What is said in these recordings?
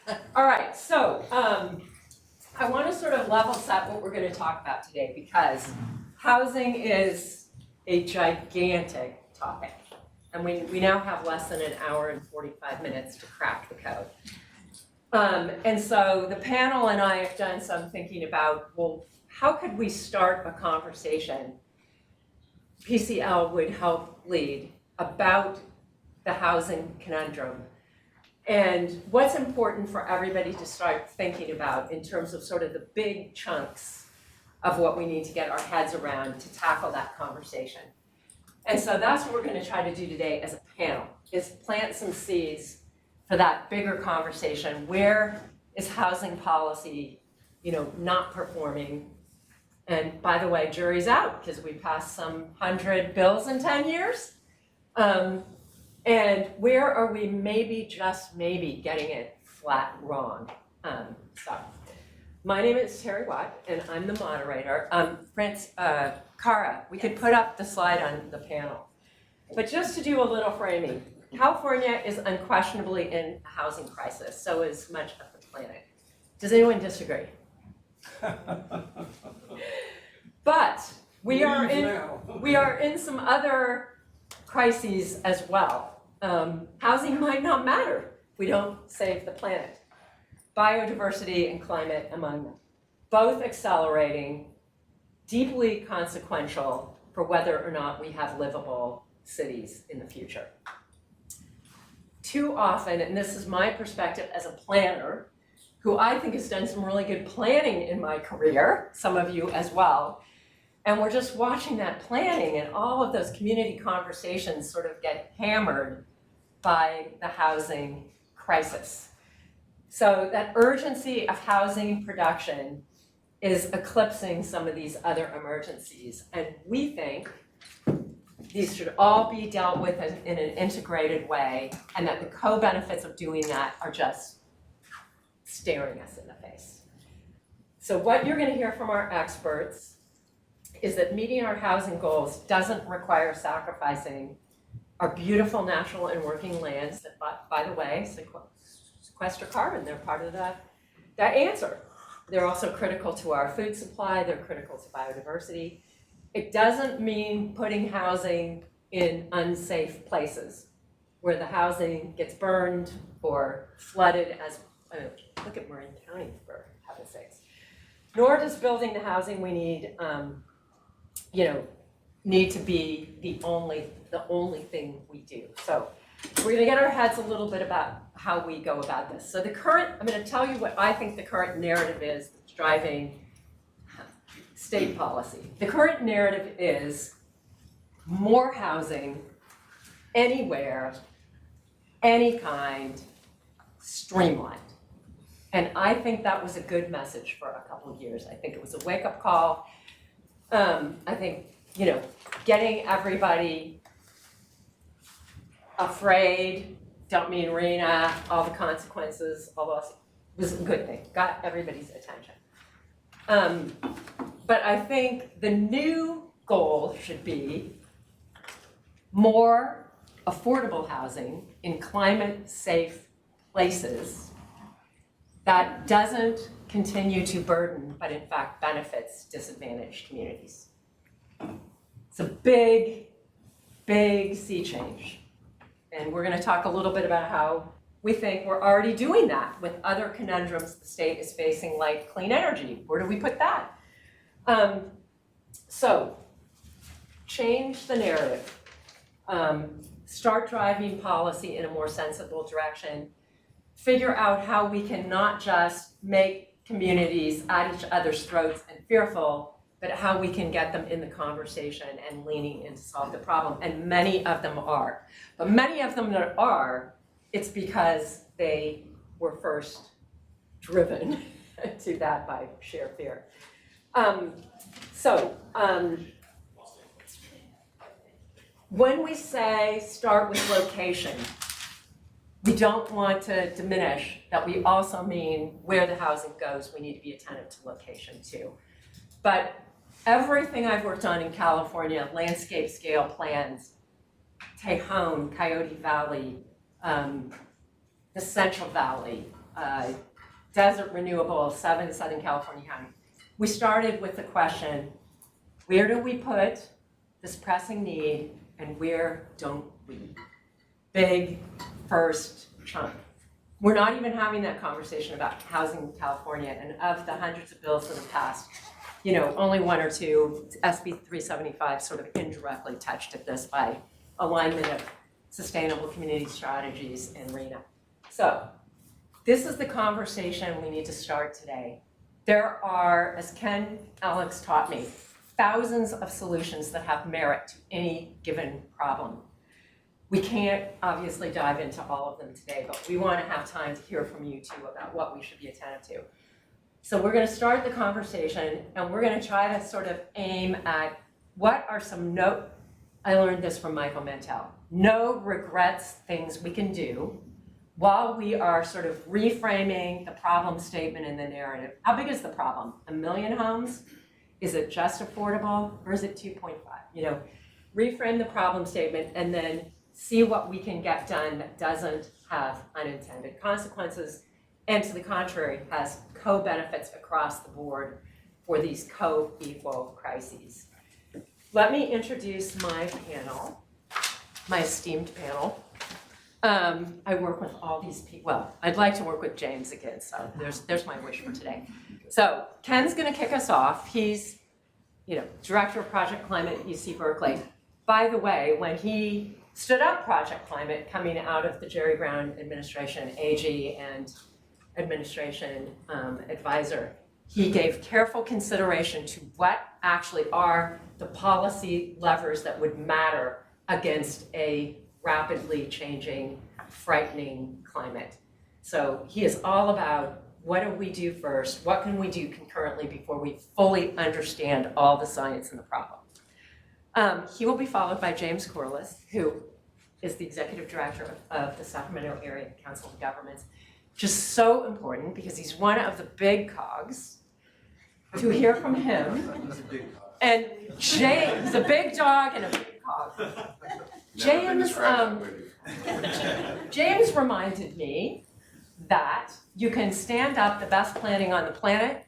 All right, so I want to sort of level set what we're going to talk about today because housing is a gigantic topic. And we now have less than an hour and 45 minutes to crack the code. And so the panel and I have done some thinking about, well, how could we start a conversation PCL would help lead about the housing conundrum and what's important for everybody to start thinking about in terms of sort of the big chunks of what we need to get our heads around to tackle that conversation. And so that's what we're going to try to do today as a panel, is plant some seeds for that bigger conversation. Where is housing policy, not performing? And by the way, jury's out because we passed some 100 bills in 10 years. And where are we maybe, just maybe, getting it flat wrong? So my name is Terry Watt, and I'm the moderator. Cara, we could put up the slide on the panel. But just to do a little framing, California is unquestionably in a housing crisis, so is much of the planet. Does anyone disagree? But we are in some other crises as well. Housing might not matter if we don't save the planet. Biodiversity and climate among them, both accelerating, deeply consequential for whether or not we have livable cities in the future. Too often, and this is my perspective as a planner, who I think has done some really good planning in my career, some of you as well, and we're just watching that planning and all of those community conversations sort of get hammered by the housing crisis. So that urgency of housing production is eclipsing some of these other emergencies. And we think these should all be dealt with in an integrated way, and that the co-benefits of doing that are just staring us in the face. So what you're going to hear from our experts is that meeting our housing goals doesn't require sacrificing our beautiful natural and working lands that, by the way, sequester carbon. They're part of that answer. They're also critical to our food supply. They're critical to biodiversity. It doesn't mean putting housing in unsafe places where the housing gets burned or flooded as, look at Marin County for heaven's sakes. Nor does building the housing we need, need to be the only thing we do. So we're gonna get our heads a little bit about how we go about this. So I'm gonna tell you what I think the current narrative is that's driving state policy. The current narrative is more housing, anywhere, any kind, streamlined. And I think that was a good message for a couple of years. I think it was a wake-up call. I think, getting everybody afraid, don't mean Rena, all the consequences, all those, was a good thing, got everybody's attention. But I think the new goal should be more affordable housing in climate-safe places that doesn't continue to burden, but in fact benefits disadvantaged communities. It's a big, big sea change. And we're going to talk a little bit about how we think we're already doing that with other conundrums the state is facing, like clean energy. Where do we put that? So, change the narrative. Start driving policy in a more sensible direction. Figure out how we can not just make communities at each other's throats and fearful, but how we can get them in the conversation and leaning in to solve the problem. And many of them are. But many of them that are, it's because they were first driven to that by sheer fear. When we say start with location, we don't want to diminish that we also mean where the housing goes, we need to be attentive to location too. But everything I've worked on in California, landscape scale plans, Tejon, Coyote Valley, the Central Valley, desert renewable, 7 Southern California counties. We started with the question, where do we put this pressing need and where don't we? Big first chunk. We're not even having that conversation about housing in California, and of the hundreds of bills that have passed, you know, only 1 or 2, SB 375 sort of indirectly touched at this by alignment of sustainable community strategies and RHNA. So this is the conversation we need to start today. There are, as Ken Alex taught me, thousands of solutions that have merit to any given problem. We can't obviously dive into all of them today, but we want to have time to hear from you too about what we should be attentive to. So we're going to start the conversation, and we're going to try to sort of aim at what are some I learned this from Michael Mantel, no regrets things we can do while we are sort of reframing the problem statement in the narrative. How big is the problem? 1 million homes? Is it just affordable, or is it 2.5? You know, reframe the problem statement and then see what we can get done that doesn't have unintended consequences, and to the contrary, has co-benefits across the board for these co-equal crises. Let me introduce my panel, my esteemed panel. I work with all these people. Well, I'd like to work with James again, so there's my wish for today. So Ken's gonna kick us off. He's, you know, Director of Project Climate at UC Berkeley. By the way, when he stood up Project Climate coming out of the Jerry Brown administration, AG and administration advisor, he gave careful consideration to what actually are the policy levers that would matter against a rapidly changing, frightening climate. So he is all about what do we do first, what can we do concurrently before we fully understand all the science and the problem. He will be followed by James Corliss, who is the Executive Director of the Sacramento Area Council of Governments. Just so important because he's one of the big cogs. To hear from him. And James, a big dog and a big cog. James reminded me that you can stand up the best planning on the planet,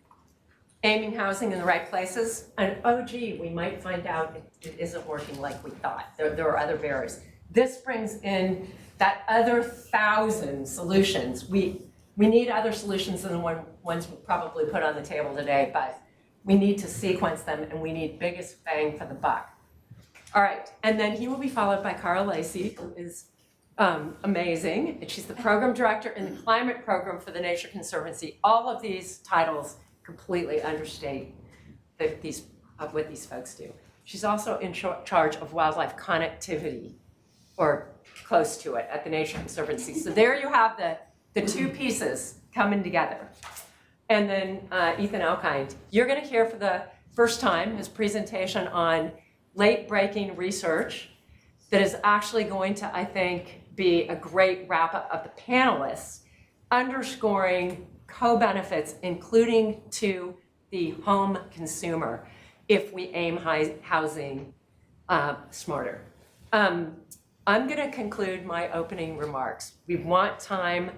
aiming housing in the right places, and oh gee, we might find out it isn't working like we thought. There are other barriers. This brings in that other 1,000 solutions. We need other solutions than the ones we probably put on the table today, but we need to sequence them and we need biggest bang for the buck. All right, and then he will be followed by Carl Lacey, who is amazing. And she's the program director in the climate program for the Nature Conservancy. All of these titles completely understate what these folks do. She's also in charge of wildlife connectivity, or close to it, at the Nature Conservancy. So there you have the two pieces coming together. And then Ethan Alkind, you're gonna hear for the first time his presentation on late-breaking research that is actually going to, I think, be a great wrap-up of the panelists, underscoring co-benefits, including to the home consumer, if we aim housing smarter. I'm gonna conclude my opening remarks. We want time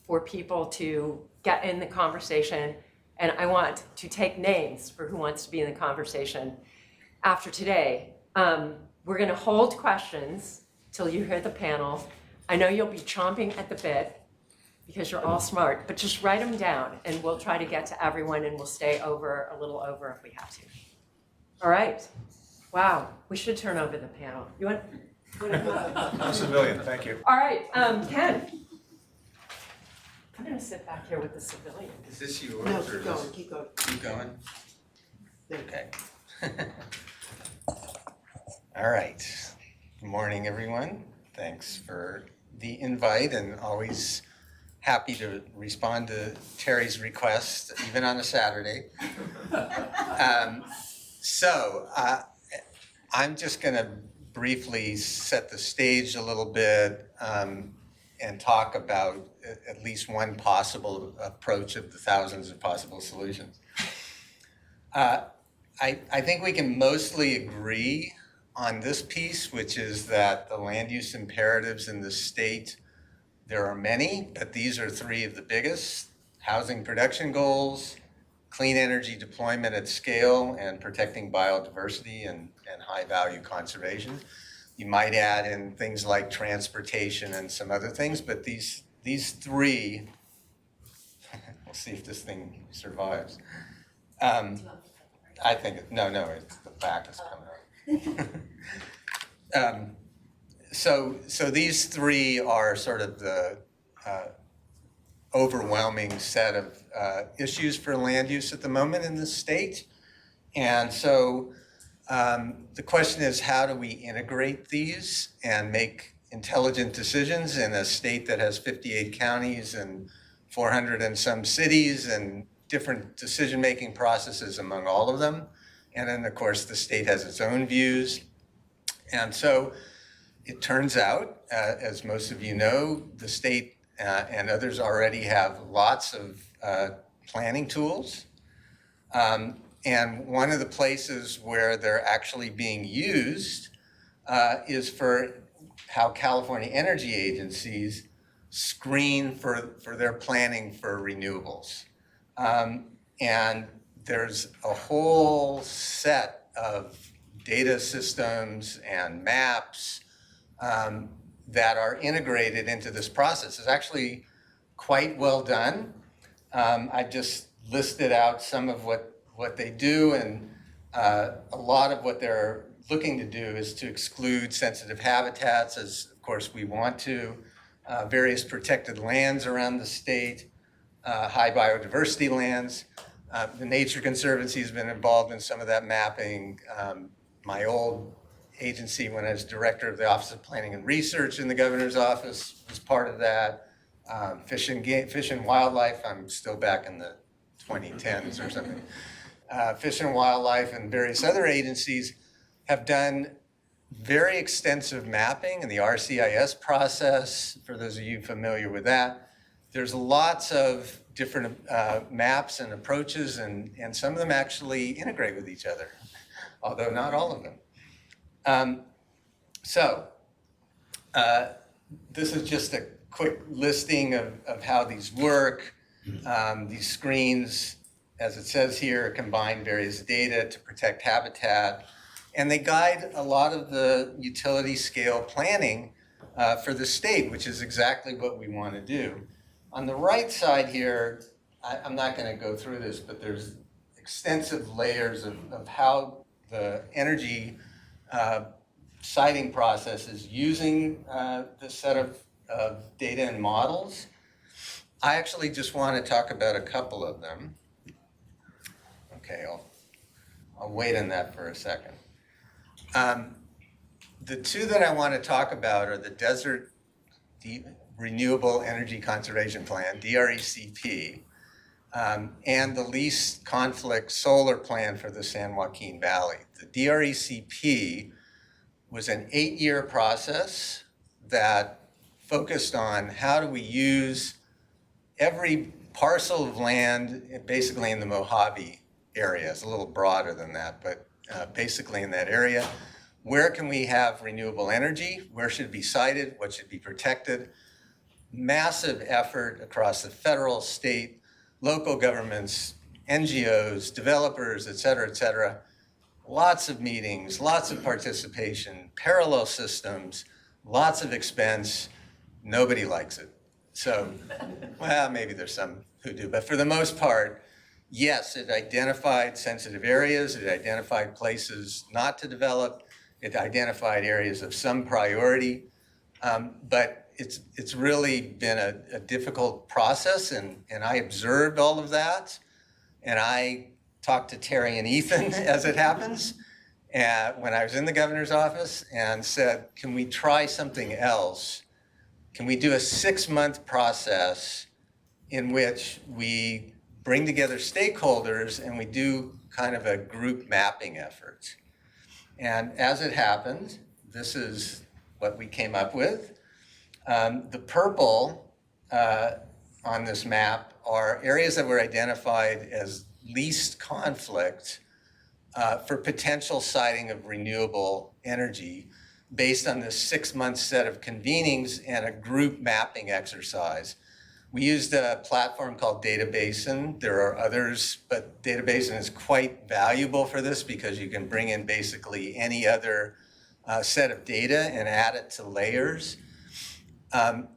for people to get in the conversation, and I want to take names for who wants to be in the conversation after today. We're gonna hold questions till you hear the panel. I know you'll be chomping at the bit because you're all smart, but just write them down and we'll try to get to everyone, and we'll stay over a little over if we have to. All right. Wow, we should turn over the panel. You want? I'm a civilian, thank you. All right, Ken. I'm gonna sit back here with the civilian. Is this yours? No, or keep going. Keep going? Okay. All right. Good morning, everyone. Thanks for the invite, and always happy to respond to Terry's request, even on a Saturday. I'm just gonna briefly set the stage a little bit and talk about at least one possible approach of the thousands of possible solutions. I think we can mostly agree on this piece, which is that the land use imperatives in the state There are many, but these are three of the biggest: housing production goals, clean energy deployment at scale, and protecting biodiversity and high-value conservation. You might add in things like transportation and some other things, but these three, we'll see if this thing survives. I think, no, it's the back is coming up. So these three are sort of the overwhelming set of issues for land use at the moment in the state. And so the question is, how do we integrate these and make intelligent decisions in a state that has 58 counties and 400 and some cities and different decision-making processes among all of them? And then, of course, the state has its own views. And so it turns out, as most of you know, the state and others already have lots of planning tools. And one of the places where they're actually being used is for how California energy agencies screen for their planning for renewables. And there's a whole set of data systems and maps that are integrated into this process. It's actually quite well done. I just listed out some of what they do, and a lot of what they're looking to do is to exclude sensitive habitats, as of course we want to, various protected lands around the state, high biodiversity lands. The Nature Conservancy has been involved in some of that mapping. My old agency, when I was director of the Office of Planning and Research in the governor's office, was part of that. Fish and Wildlife, I'm still back in the 2010s or something. Fish and Wildlife and various other agencies have done very extensive mapping in the RCIS process, for those of you familiar with that. There's lots of different maps and approaches, and some of them actually integrate with each other, although not all of them. This is just a quick listing of how these work. These screens, as it says here, combine various data to protect habitat, and they guide a lot of the utility scale planning for the state, which is exactly what we want to do. On the right side here, I'm not going to go through this, but there's extensive layers of how the energy siting process is using this set of data and models. I actually just want to talk about a couple of them. Okay, I'll wait on that for a second. The two that I want to talk about are the Desert Renewable Energy Conservation Plan, DRECP, and the Least Conflict Solar Plan for the San Joaquin Valley. The DRECP was an 8-year process that focused on how do we use every parcel of land basically in the Mojave area. It's a little broader than that, but basically in that area. Where can we have renewable energy? Where should it be sited? What should be protected? Massive effort across the federal, state, local governments, NGOs, developers, et cetera, lots of meetings, lots of participation, parallel systems, lots of expense. Nobody likes it. So, well, maybe there's some who do, but for the most part, yes, it identified sensitive areas, it identified places not to develop, it identified areas of some priority, but it's really been a difficult process, and I observed all of that, and I talked to Terry and Ethan, as it happens, when I was in the governor's office, and said, can we try something else? Can we do a 6-month process in which we bring together stakeholders and we do kind of a group mapping effort? And as it happened, this is what we came up with. The purple on this map are areas that were identified as least conflict for potential siting of renewable energy based on this 6-month set of convenings and a group mapping exercise. We used a platform called Databasin. There are others, but Databasin is quite valuable for this because you can bring in basically any other set of data and add it to layers.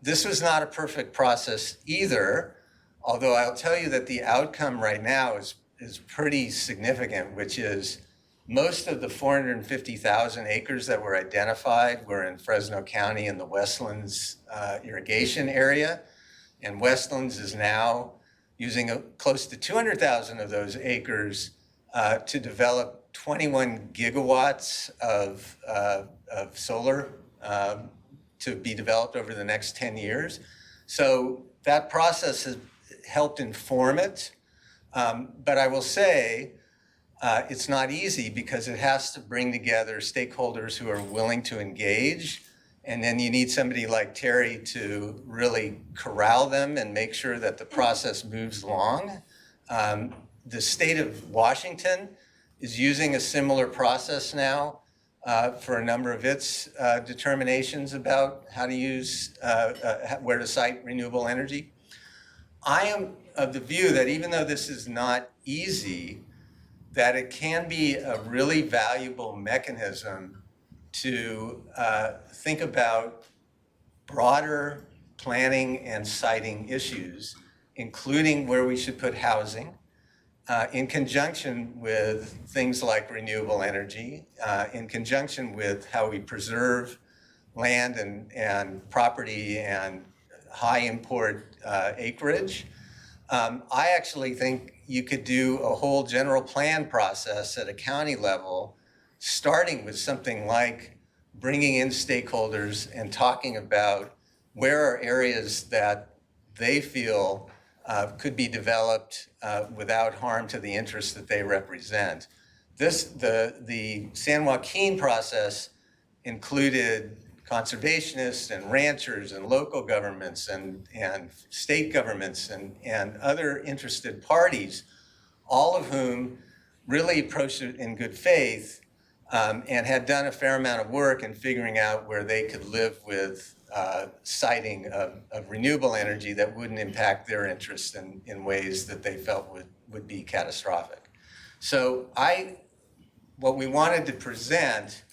This was not a perfect process either, although I'll tell you that the outcome right now is pretty significant, which is most of the 450,000 acres that were identified were in Fresno County in the Westlands irrigation area. And Westlands is now using close to 200,000 of those acres to develop 21 gigawatts of solar to be developed over the next 10 years. So that process has helped inform it. But I will say it's not easy because it has to bring together stakeholders who are willing to engage. And then you need somebody like Terry to really corral them and make sure that the process moves along. The state of Washington is using a similar process now for a number of its determinations about how to use, where to site renewable energy. I am of the view that even though this is not easy, that it can be a really valuable mechanism to think about broader planning and siting issues, including where we should put housing, in conjunction with things like renewable energy, in conjunction with how we preserve land and property and high import acreage. I actually think you could do a whole general plan process at a county level, starting with something like bringing in stakeholders and talking about where are areas that they feel could be developed without harm to the interests that they represent. The San Joaquin process included conservationists and ranchers and local governments and state governments and other interested parties, all of whom really approached it in good faith and had done a fair amount of work in figuring out where they could live with siting of renewable energy that wouldn't impact their interests in ways that they felt would be catastrophic. So what we wanted to present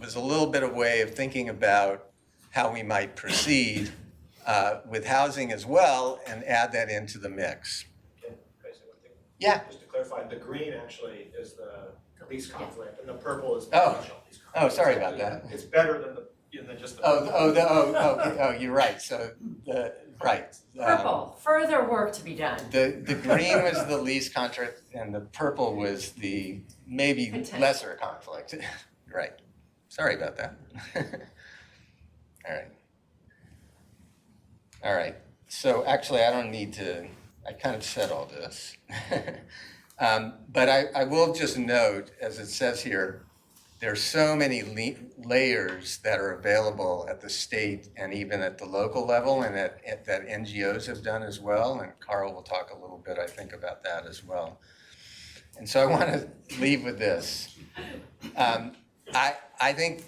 was a little bit of way of thinking about how we might proceed with housing as well and add that into the mix. Can I say one thing? Yeah. Just to clarify, the green actually is the least conflict, and the purple is Oh. potential least conflict. Oh, sorry about that. It's better than just the. Oh, you're right. So right. Purple, further work to be done. The green was the least conflict, and the purple was the maybe Potential. lesser conflict. Right. Sorry about that. All right. So actually, I don't need to. I kind of said all this, but I will just note, as it says here, there's so many layers that are available at the state and even at the local level, and that NGOs have done as well. And Carl will talk a little bit, I think, about that as well. And so I want to leave with this. I think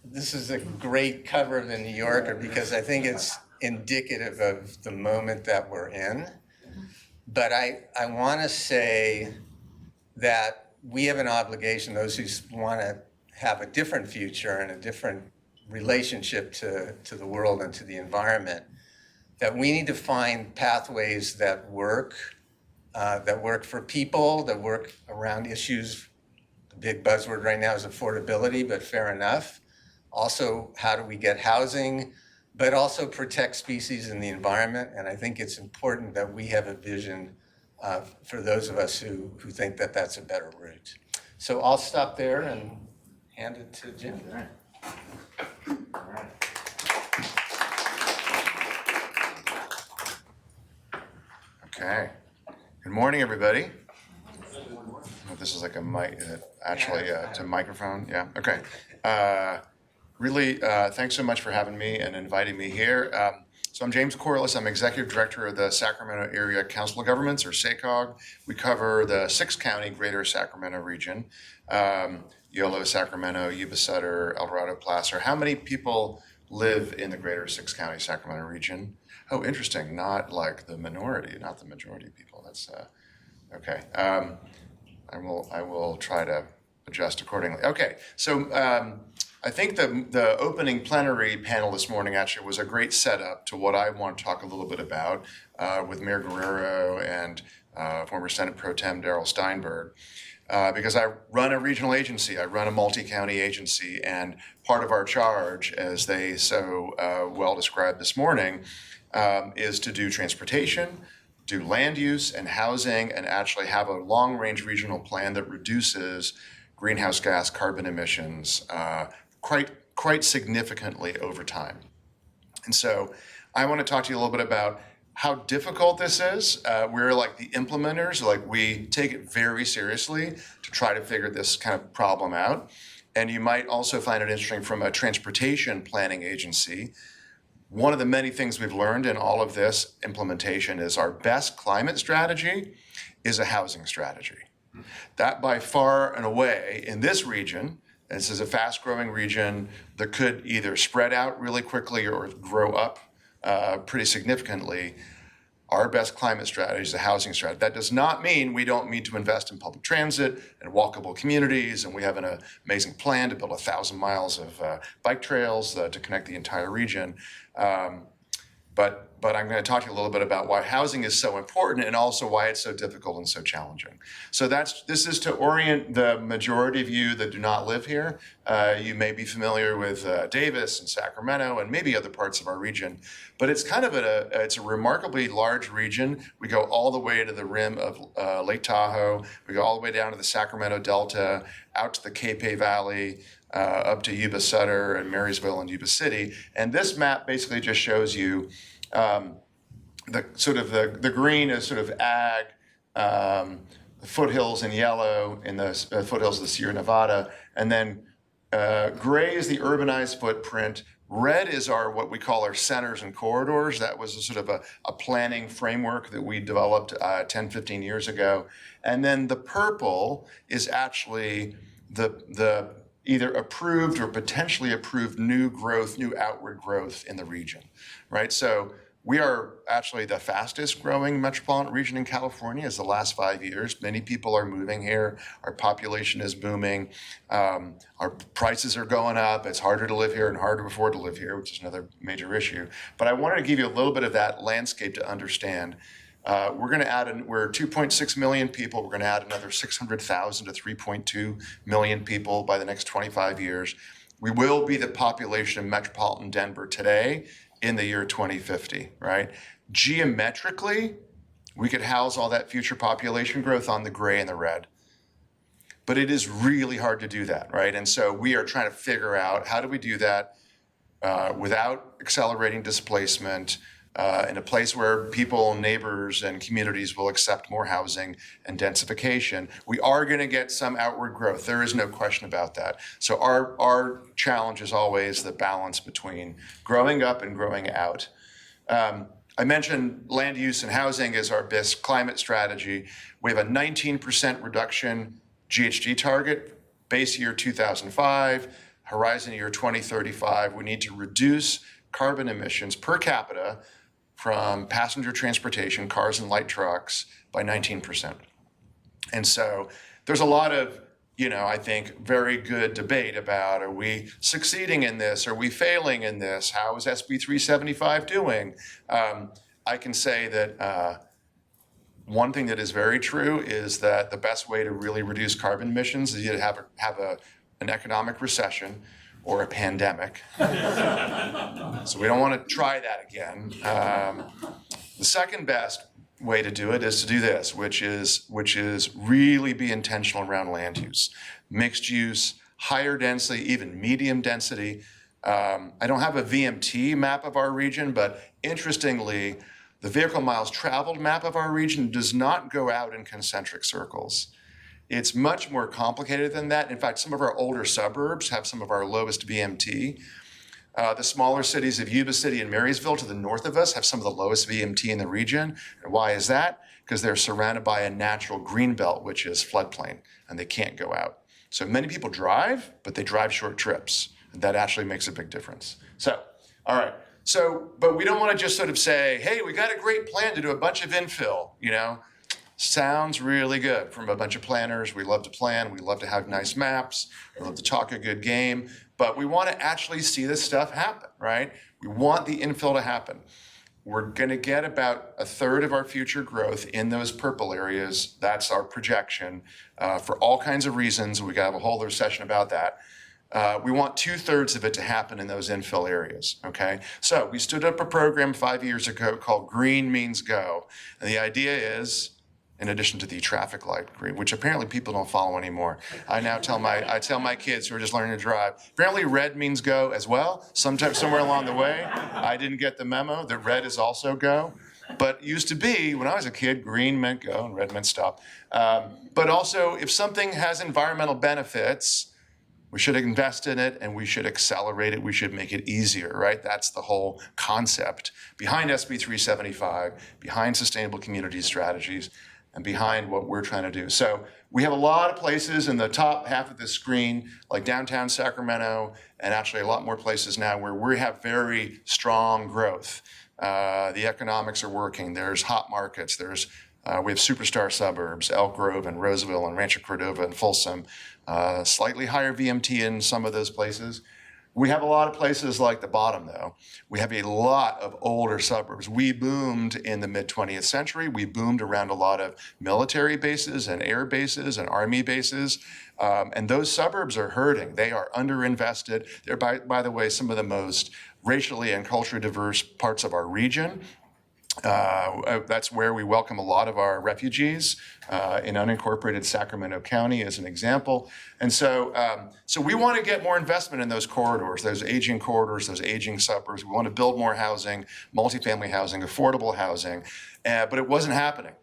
this is a great cover of the New Yorker because I think it's indicative of the moment that we're in. But I want to say that we have an obligation, those who want to have a different future and a different relationship to the world and to the environment, that we need to find pathways that work for people, that work around issues. The big buzzword right now is affordability, but fair enough. Also, how do we get housing, but also protect species and the environment? And I think it's important that we have a vision for those of us who think that that's a better route. So I'll stop there and hand it to Jim. All right. Okay. Good morning, everybody. Oh, this is like a mic, actually, it's a microphone. Yeah. Okay. Really, thanks so much for having me and inviting me here. So I'm James Corliss. I'm Executive Director of the Sacramento Area Council of Governments, or SACOG. We cover the 6-county greater Sacramento region, Yolo, Sacramento, Yuba Sutter, El Dorado, Placer. How many people live in the greater 6-county Sacramento region? Oh, interesting. Not like the minority, not the majority of people. That's okay. I will try to adjust accordingly. Okay, so I think the opening plenary panel this morning actually was a great setup to what I want to talk a little bit about with Mayor Guerrero and former Senate Pro Tem Darrell Steinberg. Because I run a regional agency, I run a multi-county agency, and part of our charge, as they so well described this morning, is to do transportation, do land use and housing, and actually have a long-range regional plan that reduces greenhouse gas carbon emissions quite significantly over time. And so I want to talk to you a little bit about how difficult this is. We're like the implementers, like we take it very seriously to try to figure this kind of problem out. And you might also find it interesting from a transportation planning agency. One of the many things we've learned in all of this implementation is our best climate strategy is a housing strategy. That by far and away in this region, this is a fast-growing region that could either spread out really quickly or grow up pretty significantly. Our best climate strategy is a housing strategy. That does not mean we don't need to invest in public transit and walkable communities, and we have an amazing plan to build 1,000 miles of bike trails to connect the entire region. But I'm going to talk to you a little bit about why housing is so important and also why it's so difficult and so challenging. So this is to orient the majority of you that do not live here. You may be familiar with Davis and Sacramento and maybe other parts of our region, but it's kind of it's a remarkably large region. We go all the way to the rim of Lake Tahoe. We go all the way down to the Sacramento Delta, out to the Capay Valley, up to Yuba Sutter and Marysville and Yuba City. And this map basically just shows you the green is sort of ag, foothills in yellow in the foothills of the Sierra Nevada, and then gray is the urbanized footprint. Red is what we call our centers and corridors. That was a sort of a planning framework that we developed 10, 15 years ago. And then the purple is actually the either approved or potentially approved new growth, new outward growth in the region, right? So we are actually the fastest growing metropolitan region in California as the last 5 years. Many people are moving here. Our population is booming. Our prices are going up. It's harder to live here and harder to afford to live here, which is another major issue. But I wanted to give you a little bit of that landscape to understand. We're going to add, we're 2.6 million people. We're going to add another 600,000 to 3.2 million people by the next 25 years. We will be the population of metropolitan Denver today in the year 2050, right? Geometrically, we could house all that future population growth on the gray and the red. But it is really hard to do that, right? And so we are trying to figure out how do we do that without accelerating displacement, in a place where people, neighbors, and communities will accept more housing and densification. We are going to get some outward growth. There is no question about that. So our challenge is always the balance between growing up and growing out. I mentioned land use and housing as our best climate strategy. We have a 19% reduction GHG target, base year 2005, horizon year 2035. We need to reduce carbon emissions per capita from passenger transportation, cars and light trucks, by 19%. And so there's a lot of, I think, very good debate about, are we succeeding in this? Are we failing in this? How is SB 375 doing? I can say that one thing that is very true is that the best way to really reduce carbon emissions is you to have an economic recession or a pandemic. So we don't want to try that again. The second best way to do it is to do this, which is really be intentional around land use. Mixed use, higher density, even medium density. I don't have a VMT map of our region, but interestingly, the vehicle miles traveled map of our region does not go out in concentric circles. It's much more complicated than that. In fact, some of our older suburbs have some of our lowest VMT. The smaller cities of Yuba City and Marysville to the north of us have some of the lowest VMT in the region. And why is that? Because they're surrounded by a natural green belt, which is floodplain, and they can't go out. So many people drive, but they drive short trips. And that actually makes a big difference. So, all right. So, but we don't want to just sort of say, hey, we got a great plan to do a bunch of infill, Sounds really good from a bunch of planners. We love to plan. We love to have nice maps. We love to talk a good game. But we want to actually see this stuff happen, right? We want the infill to happen. We're going to get about a third of our future growth in those purple areas. That's our projection for all kinds of reasons. We got to have a whole other session about that. We want 2/3 of it to happen in those infill areas, okay? So we stood up a program 5 years ago called Green Means Go. And the idea is, in addition to the traffic light green, which apparently people don't follow anymore. I tell my kids who are just learning to drive, apparently red means go as well. Sometimes somewhere along the way, I didn't get the memo that red is also go. But it used to be, when I was a kid, green meant go and red meant stop. But also, if something has environmental benefits, we should invest in it and we should accelerate it. We should make it easier, right? That's the whole concept behind SB 375, behind sustainable community strategies, and behind what we're trying to do. So we have a lot of places in the top half of the screen, like downtown Sacramento, and actually a lot more places now where we have very strong growth. The economics are working. There's hot markets. We have superstar suburbs, Elk Grove and Roseville and Rancho Cordova and Folsom. Slightly higher VMT in some of those places. We have a lot of places like the bottom, though. We have a lot of older suburbs. We boomed in the mid-20th century. We boomed around a lot of military bases and air bases and army bases. And those suburbs are hurting. They are underinvested. They're, by the way, some of the most racially and culturally diverse parts of our region. That's where we welcome a lot of our refugees in unincorporated Sacramento County, as an example. And so we want to get more investment in those corridors, those aging corridors, those aging suburbs. We want to build more housing, multifamily housing, affordable housing, but it wasn't happening.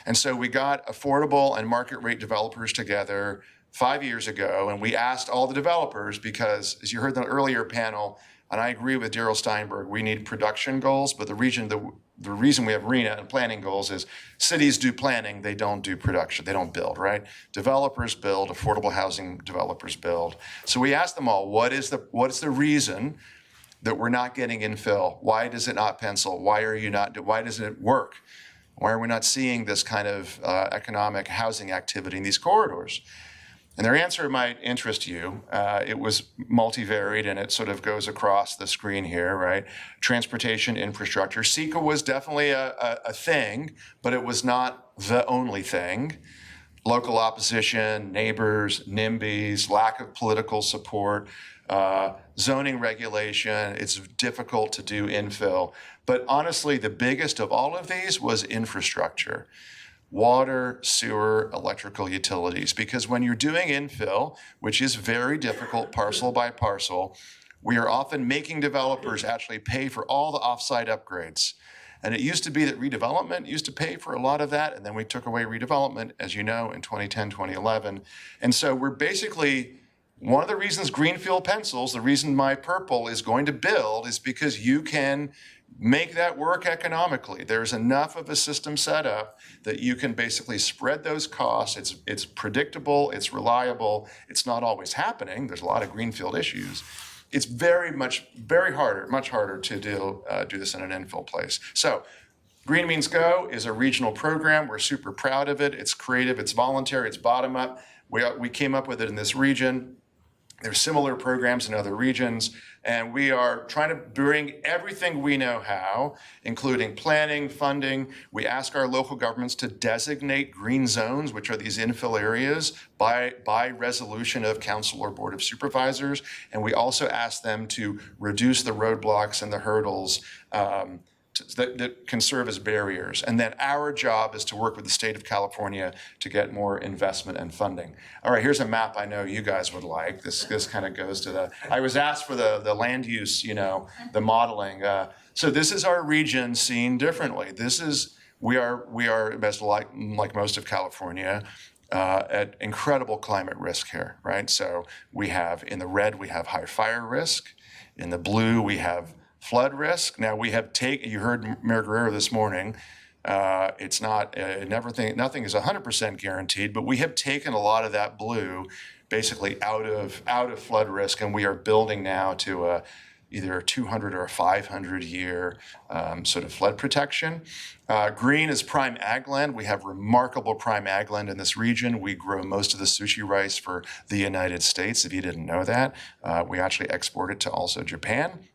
And so we got affordable and market rate developers together 5 years ago, and we asked all the developers, because as you heard in the earlier panel, and I agree with Daryl Steinberg, we need production goals, but the reason we have RHNA and planning goals is cities do planning, they don't do production, they don't build, right? Developers build, affordable housing developers build. So we asked them all, what is the reason that we're not getting infill? Why does it not pencil? Why doesn't it work? Why are we not seeing this kind of economic housing activity in these corridors? And their answer might interest you. It was multivariate, and it sort of goes across the screen here, right? Transportation infrastructure. CEQA was definitely a thing, but it was not the only thing. Local opposition, neighbors, NIMBYs, lack of political support, zoning regulation. It's difficult to do infill. But honestly, the biggest of all of these was infrastructure. Water, sewer, electrical utilities. Because when you're doing infill, which is very difficult parcel by parcel, we are often making developers actually pay for all the offsite upgrades. And it used to be that redevelopment used to pay for a lot of that, and then we took away redevelopment, as you know, in 2010, 2011. And so we're basically, one of the reasons Greenfield pencils, the reason my purple is going to build, is because you can make that work economically. There's enough of a system set up that you can basically spread those costs. It's predictable, it's reliable, it's not always happening. There's a lot of greenfield issues. It's much harder to do this in an infill place. So Green Means Go is a regional program. We're super proud of it. It's creative, it's voluntary, it's bottom up. We came up with it in this region. There's similar programs in other regions, and we are trying to bring everything we know how, including planning, funding. We ask our local governments to designate green zones, which are these infill areas, by resolution of council or board of supervisors. And we also ask them to reduce the roadblocks and the hurdles that can serve as barriers. And then our job is to work with the state of California to get more investment and funding. All right, here's a map I know you guys would like. This kind of goes to I was asked for the land use, the modeling. So this is our region seen differently. We are as like most of California, at incredible climate risk here, right? So we have, in the red, we have high fire risk. In the blue, we have flood risk. Now we have you heard Mayor Guerrero this morning, it's not, nothing is 100% guaranteed, but we have taken a lot of that blue basically out of flood risk, and we are building now to either a 200 or a 500 year sort of flood protection. Green is prime ag land. We have remarkable prime ag land in this region. We grow most of the sushi rice for the United States, if you didn't know that. We actually export it to also Japan.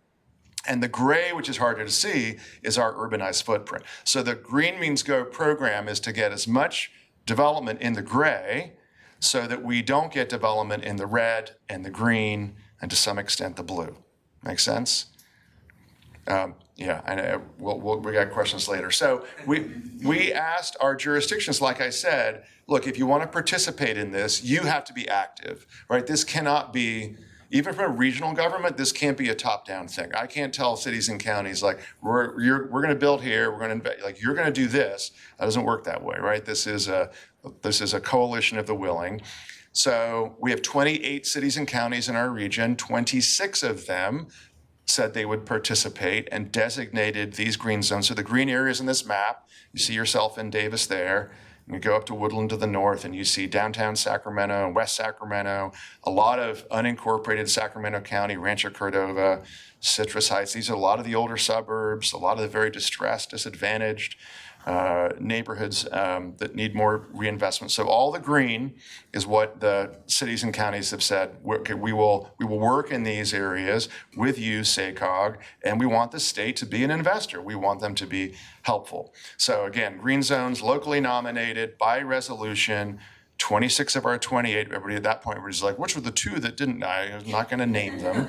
And the gray, which is harder to see, is our urbanized footprint. So the Green Means Go program is to get as much development in the gray so that we don't get development in the red and the green and to some extent the blue. Make sense? Yeah, and we got questions later. So we asked our jurisdictions, like I said, look, if you want to participate in this, you have to be active, right? This cannot be, even from a regional government, this can't be a top-down thing. I can't tell cities and counties like we're going to build here, we're going to invest, like you're going to do this. That doesn't work that way, right? This is a coalition of the willing. So we have 28 cities and counties in our region. 26 of them said they would participate and designated these green zones. So the green areas in this map, you see yourself in Davis there. You go up to Woodland to the north and you see downtown Sacramento, West Sacramento, a lot of unincorporated Sacramento County, Rancho Cordova, Citrus Heights. These are a lot of the older suburbs, a lot of the very distressed, disadvantaged neighborhoods that need more reinvestment. So all the green is what the cities and counties have said. We will work in these areas with you, SACOG, and we want the state to be an investor. We want them to be helpful. So again, green zones, locally nominated by resolution. 26 of our 28, everybody at that point was like, which were the two that didn't? I'm not going to name them.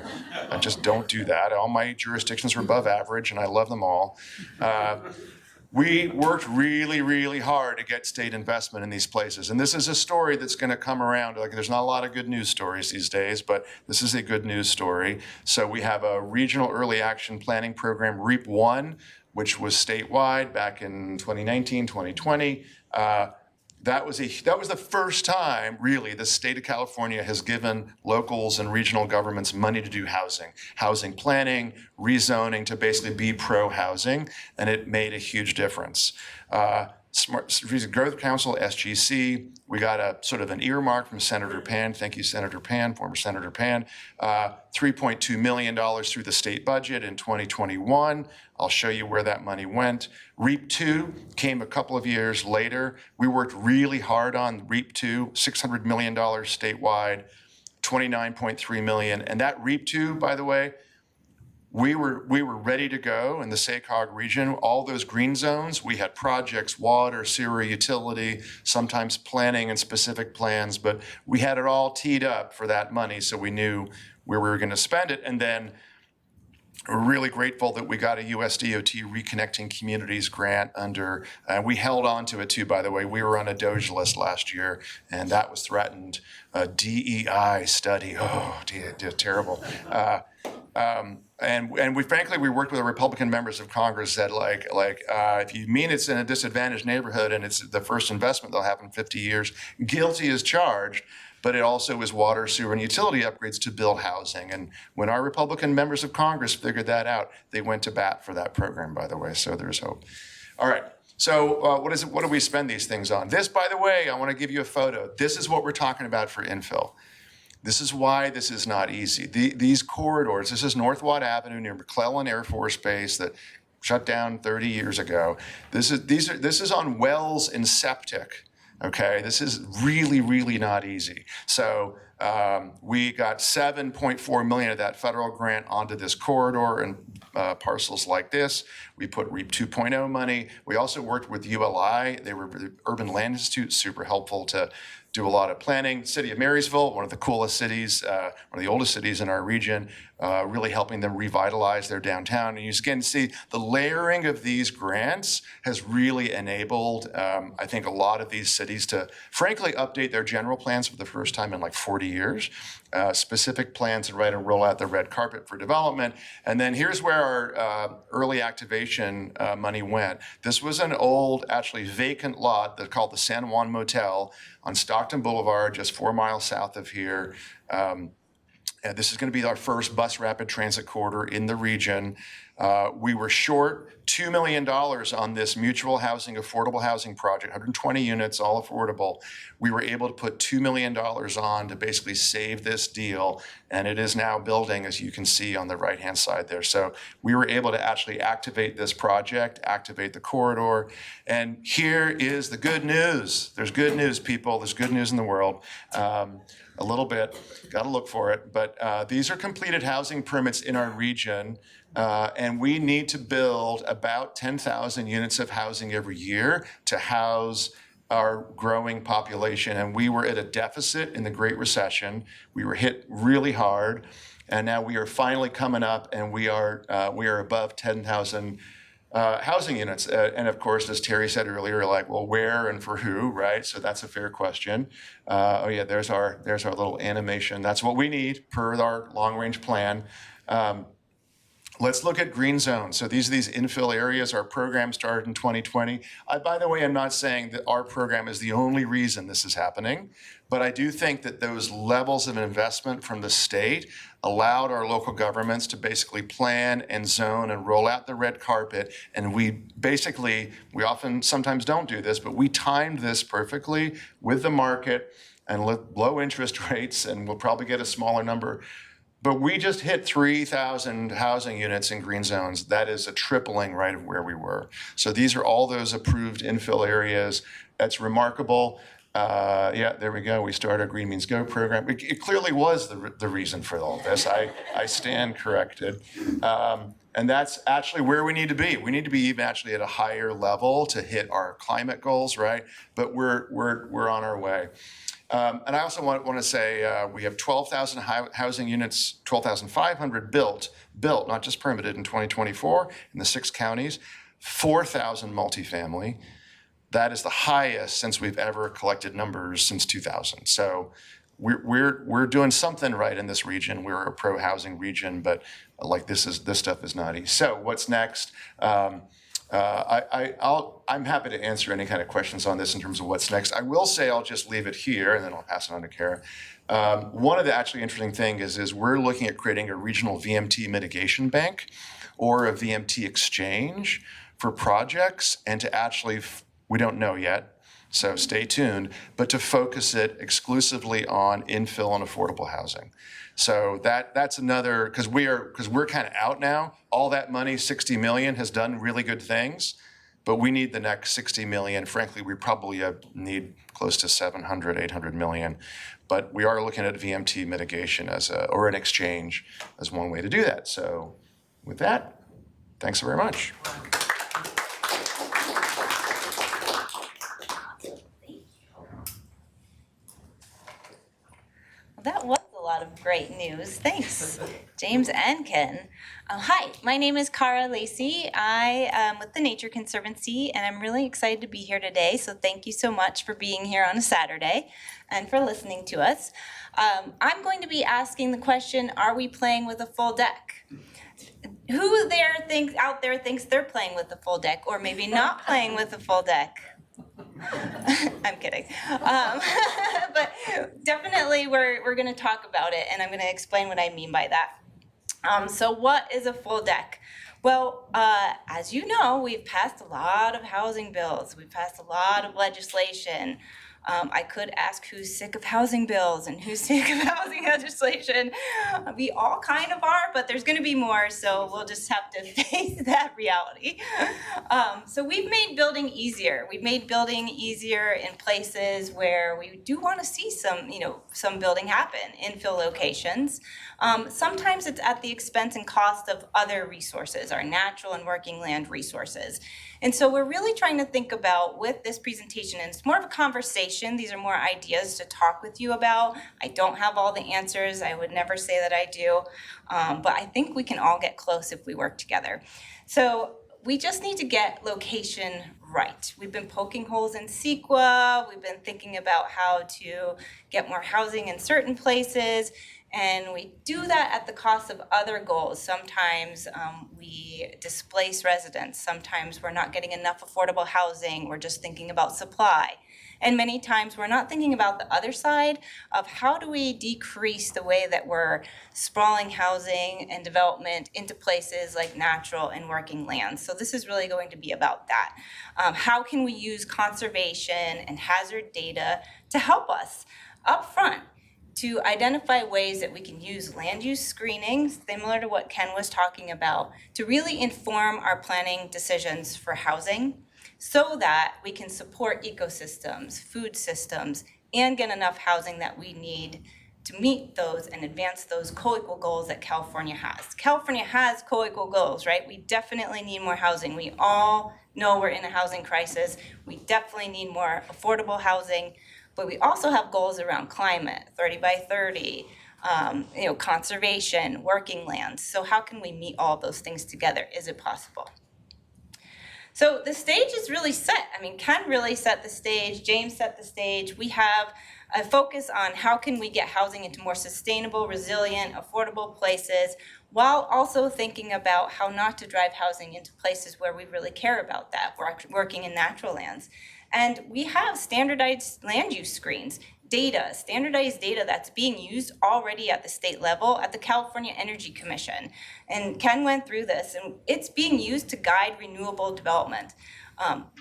I just don't do that. All my jurisdictions are above average, and I love them all. We worked really, really hard to get state investment in these places. And this is a story that's going to come around. Like, there's not a lot of good news stories these days, but this is a good news story. So we have a regional early action planning program, REAP 1, which was statewide back in 2019, 2020. That was the first time, really, the state of California has given locals and regional governments money to do housing planning, rezoning to basically be pro-housing, and it made a huge difference. Smart Strategic Growth Council, SGC, we got a sort of an earmark from Senator Pan. Thank you, Senator Pan, former Senator Pan. $3.2 million through the state budget in 2021. I'll show you where that money went. REAP 2 came a couple of years later. We worked really hard on REAP 2, $600 million statewide, $29.3 million. And that REAP 2, by the way, we were ready to go in the SACOG region. All those green zones, we had projects, water, sewer, utility, sometimes planning and specific plans, but we had it all teed up for that money, so we knew where we were going to spend it. And then we're really grateful that we got a USDOT Reconnecting Communities grant under, and we held on to it too, by the way. We were on a DOJ list last year, and that was threatened. A DEI study, oh, terrible. And we frankly, we worked with the Republican members of Congress that if you mean it's in a disadvantaged neighborhood and it's the first investment they'll have in 50 years, guilty as charged, but it also is water, sewer, and utility upgrades to build housing. And when our Republican members of Congress figured that out, they went to bat for that program, by the way, so there's hope. All right, so what do we spend these things on? This, by the way, I want to give you a photo. This is what we're talking about for infill. This is why this is not easy. These corridors, this is North Watt Avenue near McClellan Air Force Base that shut down 30 years ago. This is on wells and septic, okay? This is really, really not easy. So we got $7.4 million of that federal grant onto this corridor and parcels like this. We put REAP 2.0 money. We also worked with ULI. They were the Urban Land Institute, super helpful to do a lot of planning. City of Marysville, one of the coolest cities, one of the oldest cities in our region, really helping them revitalize their downtown. And you can see the layering of these grants has really enabled, I think, a lot of these cities to, frankly, update their general plans for the first time in like 40 years. Specific plans and roll out the red carpet for development. And then here's where our early activation money went. This was an old, actually vacant lot that's called the San Juan Motel on Stockton Boulevard, just 4 miles south of here. And this is going to be our first bus rapid transit corridor in the region. We were short $2 million on this mutual housing, affordable housing project, 120 units, all affordable. We were able to put $2 million on to basically save this deal, and it is now building, as you can see on the right-hand side there. So we were able to actually activate this project, activate the corridor, and here is the good news. There's good news, people. There's good news in the world. A little bit, got to look for it, but these are completed housing permits in our region, and we need to build about 10,000 units of housing every year to house our growing population. And we were at a deficit in the Great Recession. We were hit really hard, and now we are finally coming up, and we are above 10,000 housing units. And of course, as Terry said earlier, like, well, where and for who, right? So that's a fair question. Oh yeah, there's our little animation. That's what we need per our long-range plan. Let's look at green zones. So these are these infill areas. Our program started in 2020. By the way, I'm not saying that our program is the only reason this is happening, but I do think that those levels of investment from the state allowed our local governments to basically plan and zone and roll out the red carpet. And we sometimes don't do this, but we timed this perfectly with the market and low interest rates, and we'll probably get a smaller number. But we just hit 3,000 housing units in green zones. That is a tripling right of where we were. So these are all those approved infill areas. That's remarkable. Yeah, there we go. We started our Green Means Go program. It clearly was the reason for all this. I stand corrected. And that's actually where we need to be. We need to be even actually at a higher level to hit our climate goals, right? But we're on our way. And I also want to say we have 12,000 housing units, 12,500 built, not just permitted in 2024 in the 6 counties, 4,000 multifamily. That is the highest since we've ever collected numbers since 2000. So we're doing something right in this region. We're a pro-housing region, but like this stuff is not easy. So what's next? I'm happy to answer any kind of questions on this in terms of what's next. I will say I'll just leave it here and then I'll pass it on to Kara. One of the actually interesting things is we're looking at creating a regional VMT mitigation bank or a VMT exchange for projects, and to actually, we don't know yet, so stay tuned, but to focus it exclusively on infill and affordable housing. So that's another, because we're kind of out now. All that money, 60 million, has done really good things, but we need the next 60 million. Frankly, we probably need close to 700, 800 million. But we are looking at VMT mitigation or an exchange as one way to do that. So with that, thanks very much. That was a lot of great news. Thanks, James and Ken. Hi, my name is Cara Lacey. I am with the Nature Conservancy, and I'm really excited to be here today. So thank you so much for being here on a Saturday and for listening to us. I'm going to be asking the question, are we playing with a full deck? Who out there thinks they're playing with a full deck, or maybe not playing with a full deck? I'm kidding. But definitely we're going to talk about it, and I'm going to explain what I mean by that. So what is a full deck? Well, as you know, we've passed a lot of housing bills. We've passed a lot of legislation. I could ask who's sick of housing bills and who's sick of housing legislation. We all kind of are, but there's going to be more, so we'll just have to face that reality. So we've made building easier. We've made building easier in places where we do want to see some building happen, infill locations. Sometimes it's at the expense and cost of other resources, our natural and working land resources. And so we're really trying to think about with this presentation, and it's more of a conversation. These are more ideas to talk with you about. I don't have all the answers. I would never say that I do. But I think we can all get close if we work together. So we just need to get location right. We've been poking holes in CEQA. We've been thinking about how to get more housing in certain places. And we do that at the cost of other goals. Sometimes we displace residents. Sometimes we're not getting enough affordable housing. We're just thinking about supply. And many times we're not thinking about the other side of how do we decrease the way that we're sprawling housing and development into places like natural and working lands. So this is really going to be about that. How can we use conservation and hazard data to help us up front to identify ways that we can use land use screening, similar to what Ken was talking about, to really inform our planning decisions for housing so that we can support ecosystems, food systems, and get enough housing that we need to meet those and advance those co-equal goals that California has. California has co-equal goals, right? We definitely need more housing. We all know we're in a housing crisis. We definitely need more affordable housing, but we also have goals around climate, 30 by 30, conservation, working lands. So how can we meet all of those things together? Is it possible? So the stage is really set. I mean, Ken really set the stage, James set the stage. We have a focus on how can we get housing into more sustainable, resilient, affordable places, while also thinking about how not to drive housing into places where we really care about that. We're working in natural lands. And we have standardized land use screens, data, standardized data that's being used already at the state level at the California Energy Commission. And Ken went through this, and it's being used to guide renewable development,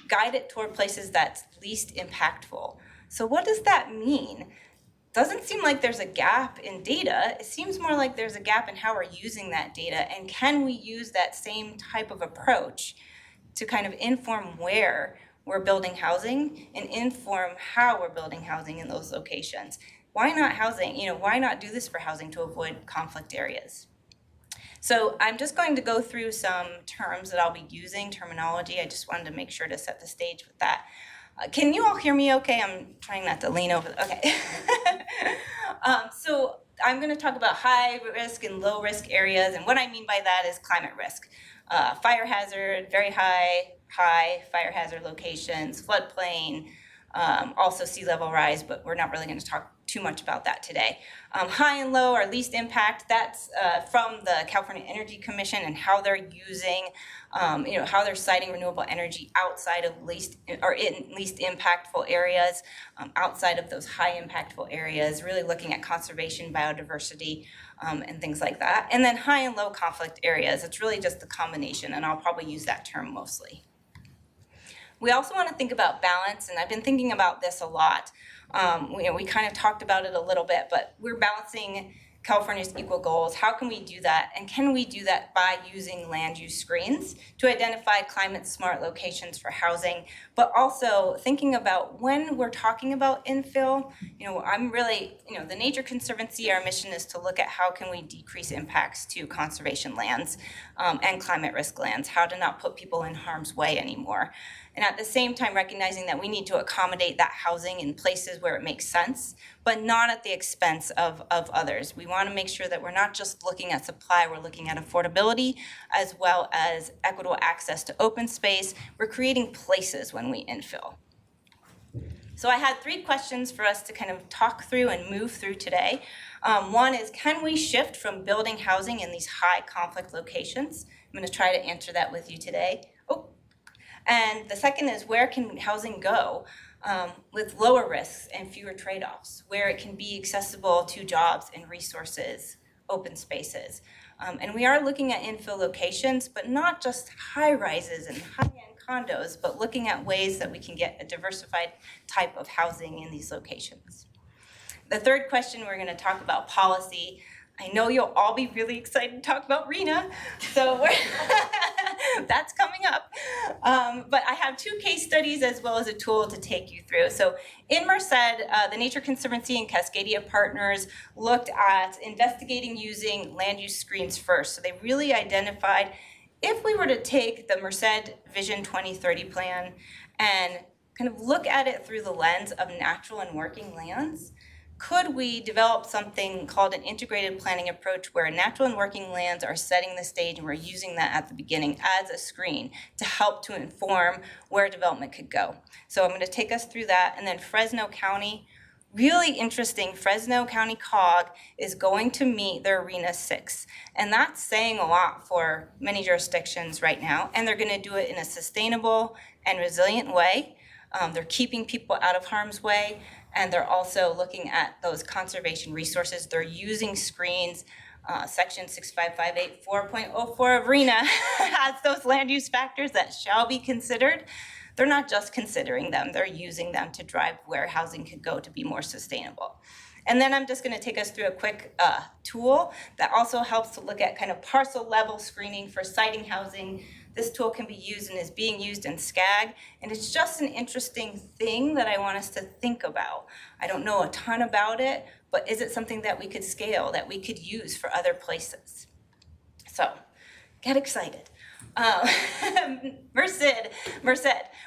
guide it toward places that's least impactful. So what does that mean? Doesn't seem like there's a gap in data. It seems more like there's a gap in how we're using that data, and can we use that same type of approach to kind of inform where we're building housing and inform how we're building housing in those locations. Why not housing? Why not do this for housing to avoid conflict areas? So I'm just going to go through some terms that I'll be using, terminology. I just wanted to make sure to set the stage with that. Can you all hear me okay? I'm trying not to lean over. Okay. So I'm going to talk about high risk and low risk areas. And what I mean by that is climate risk. Fire hazard, very high fire hazard locations, floodplain, also sea level rise, but we're not really going to talk too much about that today. High and low or least impact, that's from the California Energy Commission and how they're using, how they're citing renewable energy outside of in least impactful areas, outside of those high impactful areas, really looking at conservation, biodiversity, and things like that. And then high and low conflict areas, it's really just the combination, and I'll probably use that term mostly. We also want to think about balance, and I've been thinking about this a lot. We kind of talked about it a little bit, but we're balancing California's equal goals. How can we do that? And can we do that by using land use screens to identify climate smart locations for housing, but also thinking about when we're talking about infill, I'm really, the Nature Conservancy, our mission is to look at how can we decrease impacts to conservation lands and climate risk lands, how to not put people in harm's way anymore. And at the same time, recognizing that we need to accommodate that housing in places where it makes sense, but not at the expense of others. We want to make sure that we're not just looking at supply, we're looking at affordability as well as equitable access to open space. We're creating places when we infill. So I had 3 questions for us to kind of talk through and move through today. One is, can we shift from building housing in these high conflict locations? I'm going to try to answer that with you today. And the second is, where can housing go with lower risks and fewer trade-offs, where it can be accessible to jobs and resources, open spaces. And we are looking at infill locations, but not just high rises and high-end condos, but looking at ways that we can get a diversified type of housing in these locations. The third question, we're going to talk about policy. I know you'll all be really excited to talk about RHNA, so that's coming up. But I have 2 case studies as well as a tool to take you through. So in Merced, the Nature Conservancy and Cascadia partners looked at investigating using land use screens first. So they really identified, if we were to take the Merced Vision 2030 plan and kind of look at it through the lens of natural and working lands, could we develop something called an integrated planning approach where natural and working lands are setting the stage and we're using that at the beginning as a screen to help to inform where development could go? So I'm going to take us through that. And then Fresno County, really interesting, Fresno County COG is going to meet their RHNA 6. And that's saying a lot for many jurisdictions right now. And they're going to do it in a sustainable and resilient way. They're keeping people out of harm's way, and they're also looking at those conservation resources. They're using screens. Section 6558 4.04 of RHNA has those land use factors that shall be considered. They're not just considering them, they're using them to drive where housing could go to be more sustainable. And then I'm just going to take us through a quick tool that also helps to look at kind of parcel level screening for siting housing. This tool can be used and is being used in SCAG, and it's just an interesting thing that I want us to think about. I don't know a ton about it, but is it something that we could scale, that we could use for other places? So, get excited. Merced,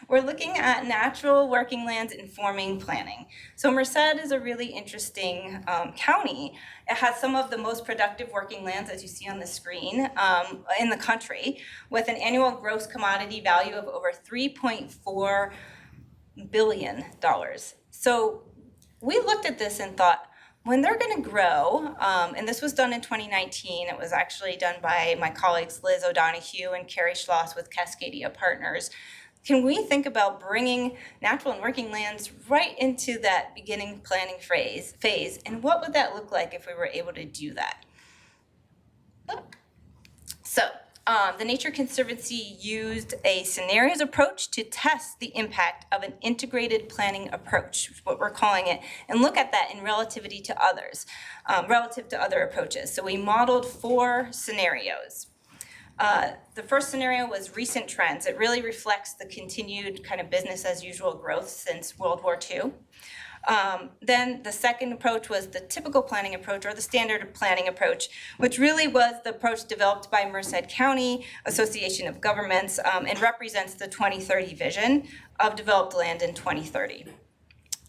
we're looking at natural working lands informing planning. So Merced is a really interesting county. It has some of the most productive working lands, as you see on the screen, in the country, with an annual gross commodity value of over $3.4 billion. So we looked at this and thought, when they're going to grow, and this was done in 2019, it was actually done by my colleagues Liz O'Donoghue and Carrie Schloss with Cascadia Partners. Can we think about bringing natural and working lands right into that beginning planning phase? And what would that look like if we were able to do that? So the Nature Conservancy used a scenarios approach to test the impact of an integrated planning approach, what we're calling it, and look at that in relativity to others, relative to other approaches. So we modeled 4 scenarios. The first scenario was recent trends. It really reflects the continued kind of business as usual growth since World War II. Then the second approach was the typical planning approach, or the standard planning approach, which really was the approach developed by Merced County Association of Governments and represents the 2030 vision of developed land in 2030.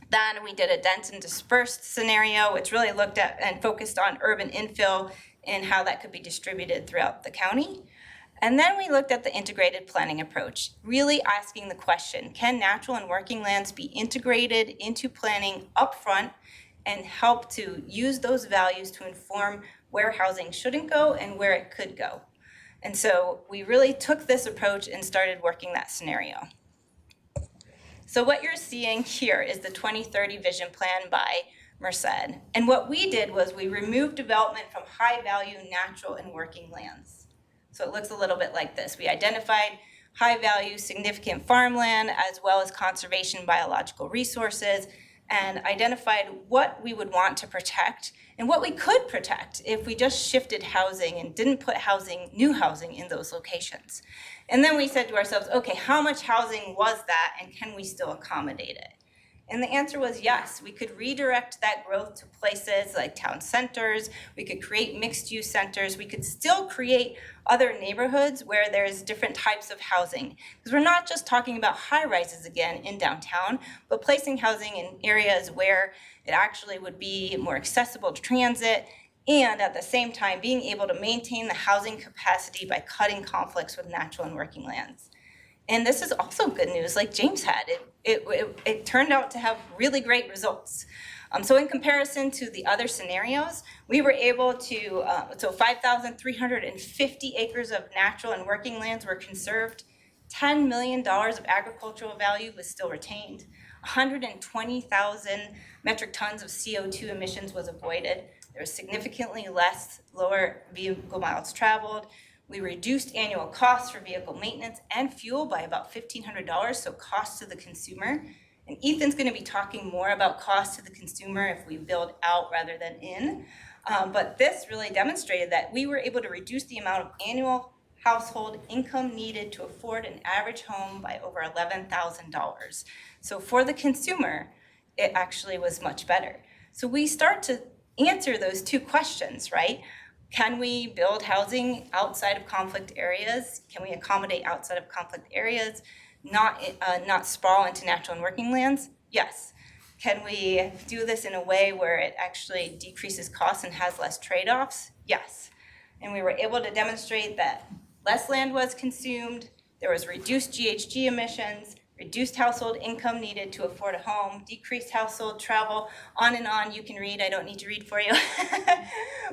Then we did a dense and dispersed scenario, which really looked at and focused on urban infill and how that could be distributed throughout the county. And then we looked at the integrated planning approach, really asking the question, can natural and working lands be integrated into planning upfront and help to use those values to inform where housing shouldn't go and where it could go? And so we really took this approach and started working that scenario. So what you're seeing here is the 2030 vision plan by Merced. And what we did was we removed development from high value natural and working lands. So it looks a little bit like this. We identified high-value, significant farmland, as well as conservation biological resources, and identified what we would want to protect and what we could protect if we just shifted housing and didn't put new housing in those locations. And then we said to ourselves, okay, how much housing was that, and can we still accommodate it? And the answer was yes. We could redirect that growth to places like town centers. We could create mixed-use centers. We could still create other neighborhoods where there's different types of housing. Because we're not just talking about high-rises again in downtown, but placing housing in areas where it actually would be more accessible to transit, and at the same time being able to maintain the housing capacity by cutting conflicts with natural and working lands. And this is also good news, like James had. It turned out to have really great results. So in comparison to the other scenarios, we were able to, so 5,350 acres of natural and working lands were conserved, $10 million of agricultural value was still retained, 120,000 metric tons of CO2 emissions was avoided, there was significantly lower vehicle miles traveled. We reduced annual costs for vehicle maintenance and fuel by about $1,500, so cost to the consumer. And Ethan's going to be talking more about cost to the consumer if we build out rather than in. But this really demonstrated that we were able to reduce the amount of annual household income needed to afford an average home by over $11,000. So for the consumer, it actually was much better. So we start to answer those 2 questions, right? Can we build housing outside of conflict areas? Can we accommodate outside of conflict areas, not sprawl into natural and working lands? Yes. Can we do this in a way where it actually decreases costs and has less trade-offs? Yes. And we were able to demonstrate that less land was consumed, there was reduced GHG emissions, reduced household income needed to afford a home, decreased household travel, on and on. You can read, I don't need to read for you.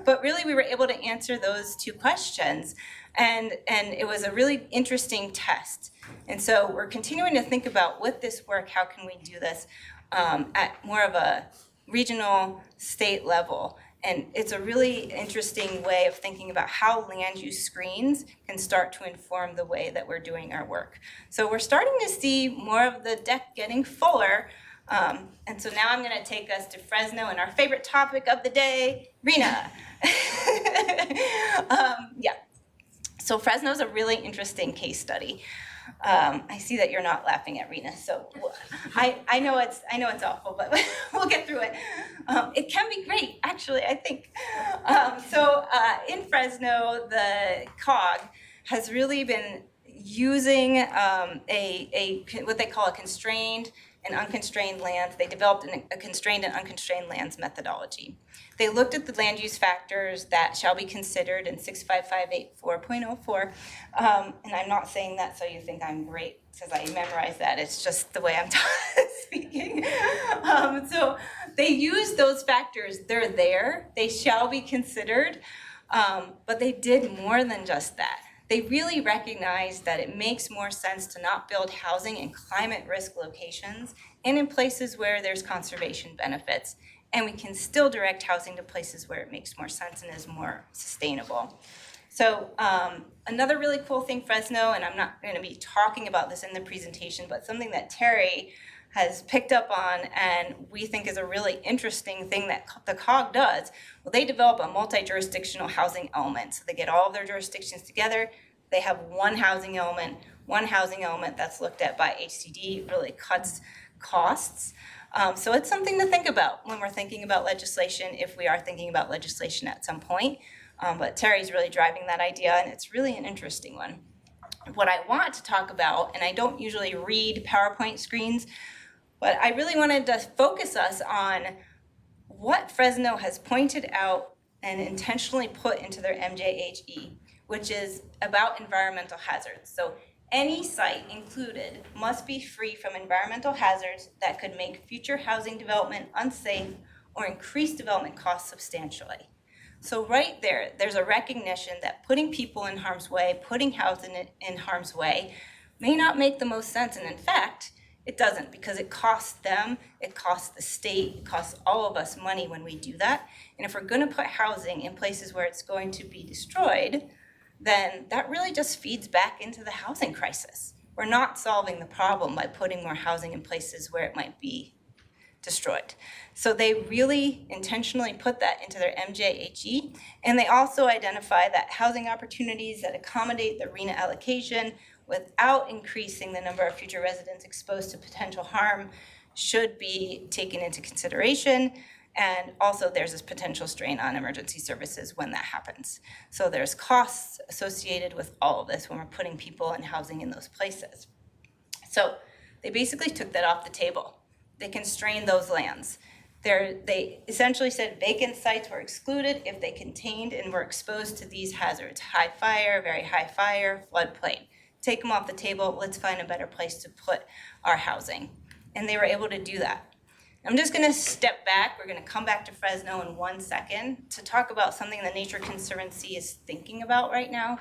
But really we were able to answer those 2 questions. And it was a really interesting test. And so we're continuing to think about with this work, how can we do this at more of a regional, state level. And it's a really interesting way of thinking about how land use screens can start to inform the way that we're doing our work. So we're starting to see more of the deck getting fuller. And so now I'm going to take us to Fresno and our favorite topic of the day, RHNA. So Fresno's a really interesting case study. I see that you're not laughing at RHNA, so I know it's awful, but we'll get through it. It can be great, actually, I think. In Fresno, the COG has really been using what they call a constrained and unconstrained lands. They developed a constrained and unconstrained lands methodology. They looked at the land use factors that shall be considered in 65584.04. And I'm not saying that so you think I'm great because I memorized that. It's just the way I'm speaking. So they use those factors. They're there. They shall be considered. But they did more than just that. They really recognized that it makes more sense to not build housing in climate risk locations and in places where there's conservation benefits. And we can still direct housing to places where it makes more sense and is more sustainable. So another really cool thing, Fresno, and I'm not going to be talking about this in the presentation, but something that Terry has picked up on and we think is a really interesting thing that the COG does. Well, they develop a multi-jurisdictional housing element. So they get all of their jurisdictions together. They have one housing element that's looked at by HCD, really cuts costs. So it's something to think about when we're thinking about legislation, if we are thinking about legislation at some point. But Terry's really driving that idea, and it's really an interesting one. What I want to talk about, and I don't usually read PowerPoint screens, but I really wanted to focus us on what Fresno has pointed out and intentionally put into their MJHE, which is about environmental hazards. So any site included must be free from environmental hazards that could make future housing development unsafe or increase development costs substantially. So right there, there's a recognition that putting people in harm's way, putting housing in harm's way may not make the most sense. And in fact, it doesn't, because it costs them, it costs the state, it costs all of us money when we do that. And if we're going to put housing in places where it's going to be destroyed, then that really just feeds back into the housing crisis. We're not solving the problem by putting more housing in places where it might be destroyed. So they really intentionally put that into their MJHE, and they also identify that housing opportunities that accommodate the RHNA allocation without increasing the number of future residents exposed to potential harm should be taken into consideration. And also there's this potential strain on emergency services when that happens. So there's costs associated with all of this when we're putting people and housing in those places. So they basically took that off the table. They constrained those lands. They essentially said vacant sites were excluded if they contained and were exposed to these hazards: high fire, very high fire, floodplain. Take them off the table, let's find a better place to put our housing. And they were able to do that. I'm just gonna step back. We're gonna come back to Fresno in 1 second to talk about something the Nature Conservancy is thinking about right now.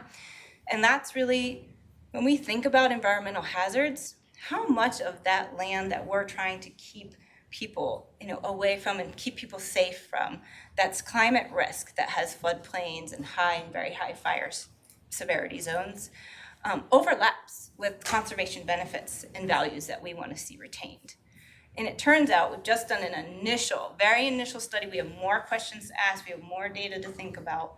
And that's really, when we think about environmental hazards, how much of that land that we're trying to keep people away from and keep people safe from, that's climate risk, that has floodplains and high and very high fire severity zones, overlaps with conservation benefits and values that we want to see retained. And it turns out we've just done an very initial study. We have more questions to ask. We have more data to think about.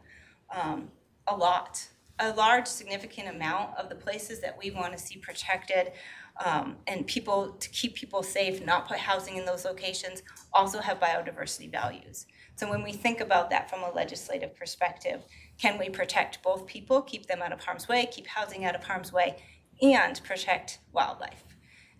A large significant amount of the places that we want to see protected and to keep people safe, not put housing in those locations, also have biodiversity values. So when we think about that from a legislative perspective, can we protect both people, keep them out of harm's way, keep housing out of harm's way, and protect wildlife?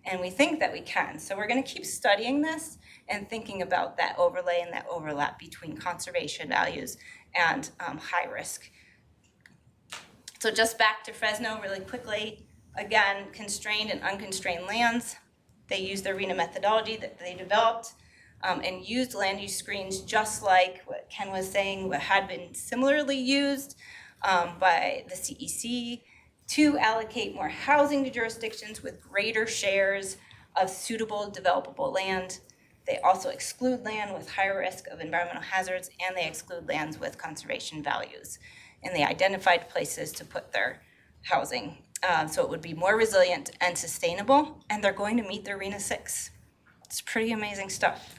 And we think that we can. So we're going to keep studying this and thinking about that overlay and that overlap between conservation values and high risk. So just back to Fresno really quickly. Again, constrained and unconstrained lands. They used the RHNA methodology that they developed and used land use screens just like what Ken was saying, what had been similarly used by the CEC to allocate more housing to jurisdictions with greater shares of suitable developable land. They also exclude land with higher risk of environmental hazards, and they exclude lands with conservation values. And they identified places to put their housing. So it would be more resilient and sustainable, and they're going to meet their RHNA 6. It's pretty amazing stuff.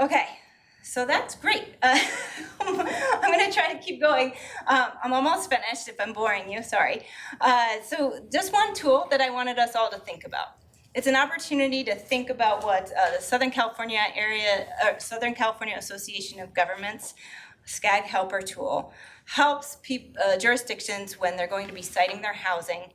Okay, so that's great. I'm gonna try to keep going. I'm almost finished if I'm boring you, sorry. So just one tool that I wanted us all to think about. It's an opportunity to think about what the Southern California Association of Governments, SCAG helper tool, helps jurisdictions when they're going to be citing their housing.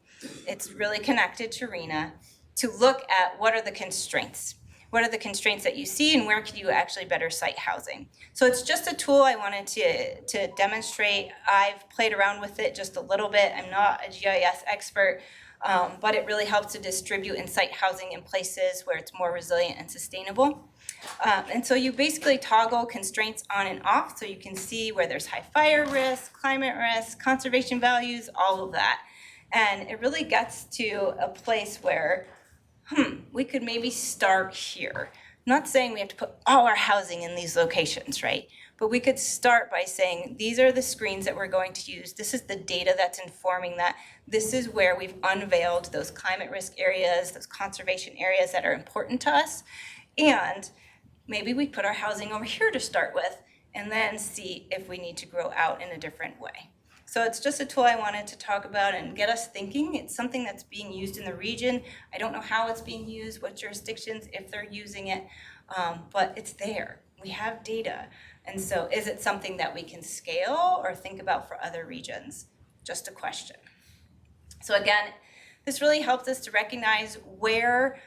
It's really connected to RHNA to look at what are the constraints. What are the constraints that you see and where could you actually better cite housing? So it's just a tool I wanted to demonstrate. I've played around with it just a little bit. I'm not a GIS expert, but it really helps to distribute and cite housing in places where it's more resilient and sustainable. And so you basically toggle constraints on and off so you can see where there's high fire risk, climate risk, conservation values, all of that. And it really gets to a place where, we could maybe start here. I'm not saying we have to put all our housing in these locations, right? But we could start by saying, these are the screens that we're going to use. This is the data that's informing that. This is where we've unveiled those climate risk areas, those conservation areas that are important to us. And maybe we put our housing over here to start with, and then see if we need to grow out in a different way. So it's just a tool I wanted to talk about and get us thinking. It's something that's being used in the region. I don't know how it's being used, what jurisdictions, if they're using it, but it's there. We have data. And so is it something that we can scale or think about for other regions? Just a question. So again, this really helps us to recognize where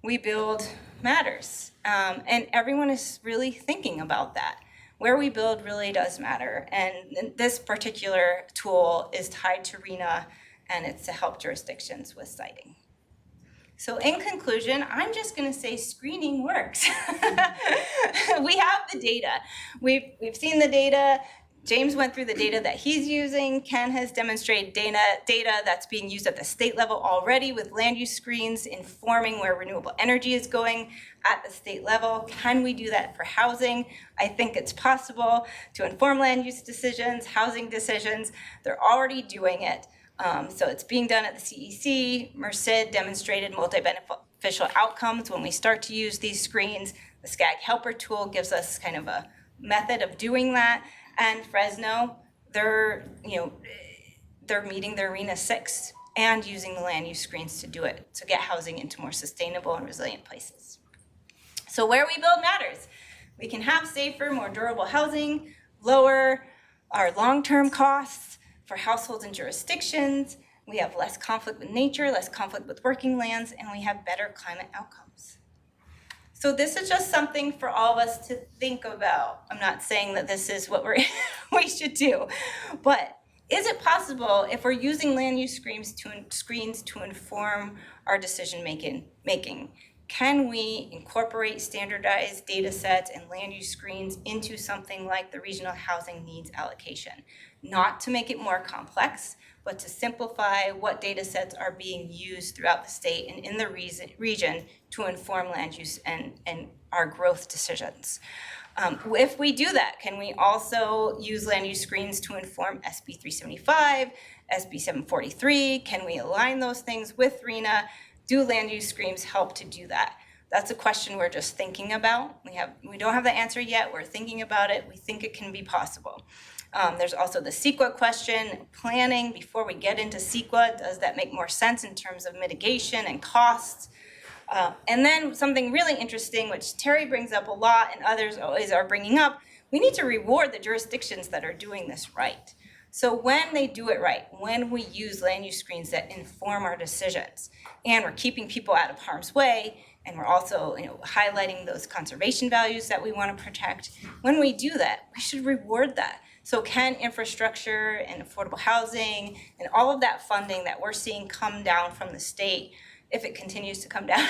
we build matters. And everyone is really thinking about that. Where we build really does matter. And this particular tool is tied to RHNA, and it's to help jurisdictions with citing. So in conclusion, I'm just gonna say screening works. We have the data. We've seen the data. James went through the data that he's using. Ken has demonstrated data that's being used at the state level already with land use screens informing where renewable energy is going at the state level. Can we do that for housing? I think it's possible to inform land use decisions, housing decisions. They're already doing it. So it's being done at the CEC. MERCID demonstrated multi-beneficial outcomes when we start to use these screens. The SCAG helper tool gives us kind of a method of doing that. And Fresno, they're meeting their RHNA 6 and using the land use screens to do it, to get housing into more sustainable and resilient places. So where we build matters. We can have safer, more durable housing, lower our long-term costs for households and jurisdictions. We have less conflict with nature, less conflict with working lands, and we have better climate outcomes. So this is just something for all of us to think about. I'm not saying that this is what we should do, but is it possible if we're using land use screens to inform our decision making? Can we incorporate standardized data sets and land use screens into something like the Regional Housing Needs Allocation? Not to make it more complex, but to simplify what data sets are being used throughout the state and in the region to inform land use and our growth decisions. If we do that, can we also use land use screens to inform SB 375, SB 743? Can we align those things with RHNA? Do land use screens help to do that? That's a question we're just thinking about. We don't have the answer yet. We're thinking about it. We think it can be possible. There's also the CEQA question, planning before we get into CEQA. Does that make more sense in terms of mitigation and costs? And then something really interesting, which Terry brings up a lot and others always are bringing up, we need to reward the jurisdictions that are doing this right. So when they do it right, when we use land use screens that inform our decisions, and we're keeping people out of harm's way, and we're also highlighting those conservation values that we want to protect, when we do that, we should reward that. So can infrastructure and affordable housing and all of that funding that we're seeing come down from the state, if it continues to come down,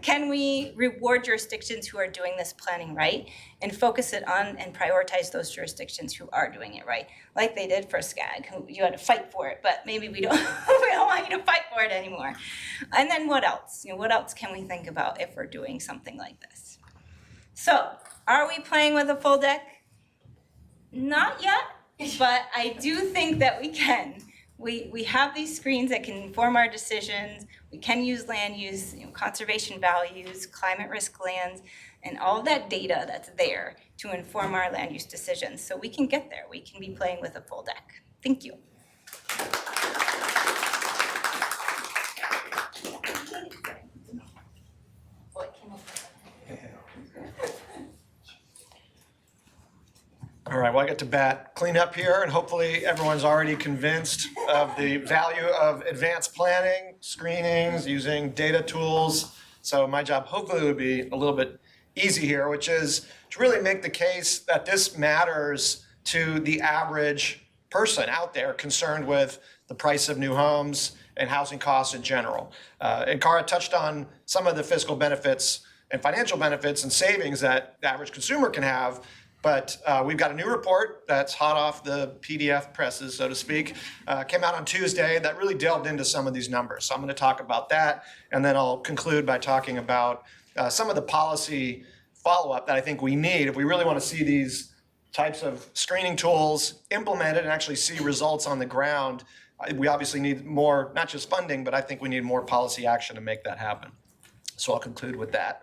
can we reward jurisdictions who are doing this planning right and focus it on and prioritize those jurisdictions who are doing it right, like they did for SCAG, who you had to fight for it, but maybe we don't, we don't want you to fight for it anymore. And then what else? What else can we think about if we're doing something like this? So, are we playing with a full deck? Not yet, but I do think that we can. We have these screens that can inform our decisions. We can use land use, conservation values, climate risk lands, and all of that data that's there to inform our land use decisions. So we can get there. We can be playing with a full deck. Thank you. All right, well, I get to bat cleanup here, and hopefully everyone's already convinced of the value of advanced planning, screenings, using data tools. So my job hopefully would be a little bit easy here, which is to really make the case that this matters to the average person out there concerned with the price of new homes and housing costs in general. And Cara touched on some of the fiscal benefits and financial benefits and savings that the average consumer can have. But we've got a new report that's hot off the PDF presses, so to speak, came out on Tuesday that really delved into some of these numbers. So I'm going to talk about that, and then I'll conclude by talking about some of the policy follow-up that I think we need if we really want to see these types of screening tools implemented and actually see results on the ground. We obviously need more, not just funding, but I think we need more policy action to make that happen. So I'll conclude with that.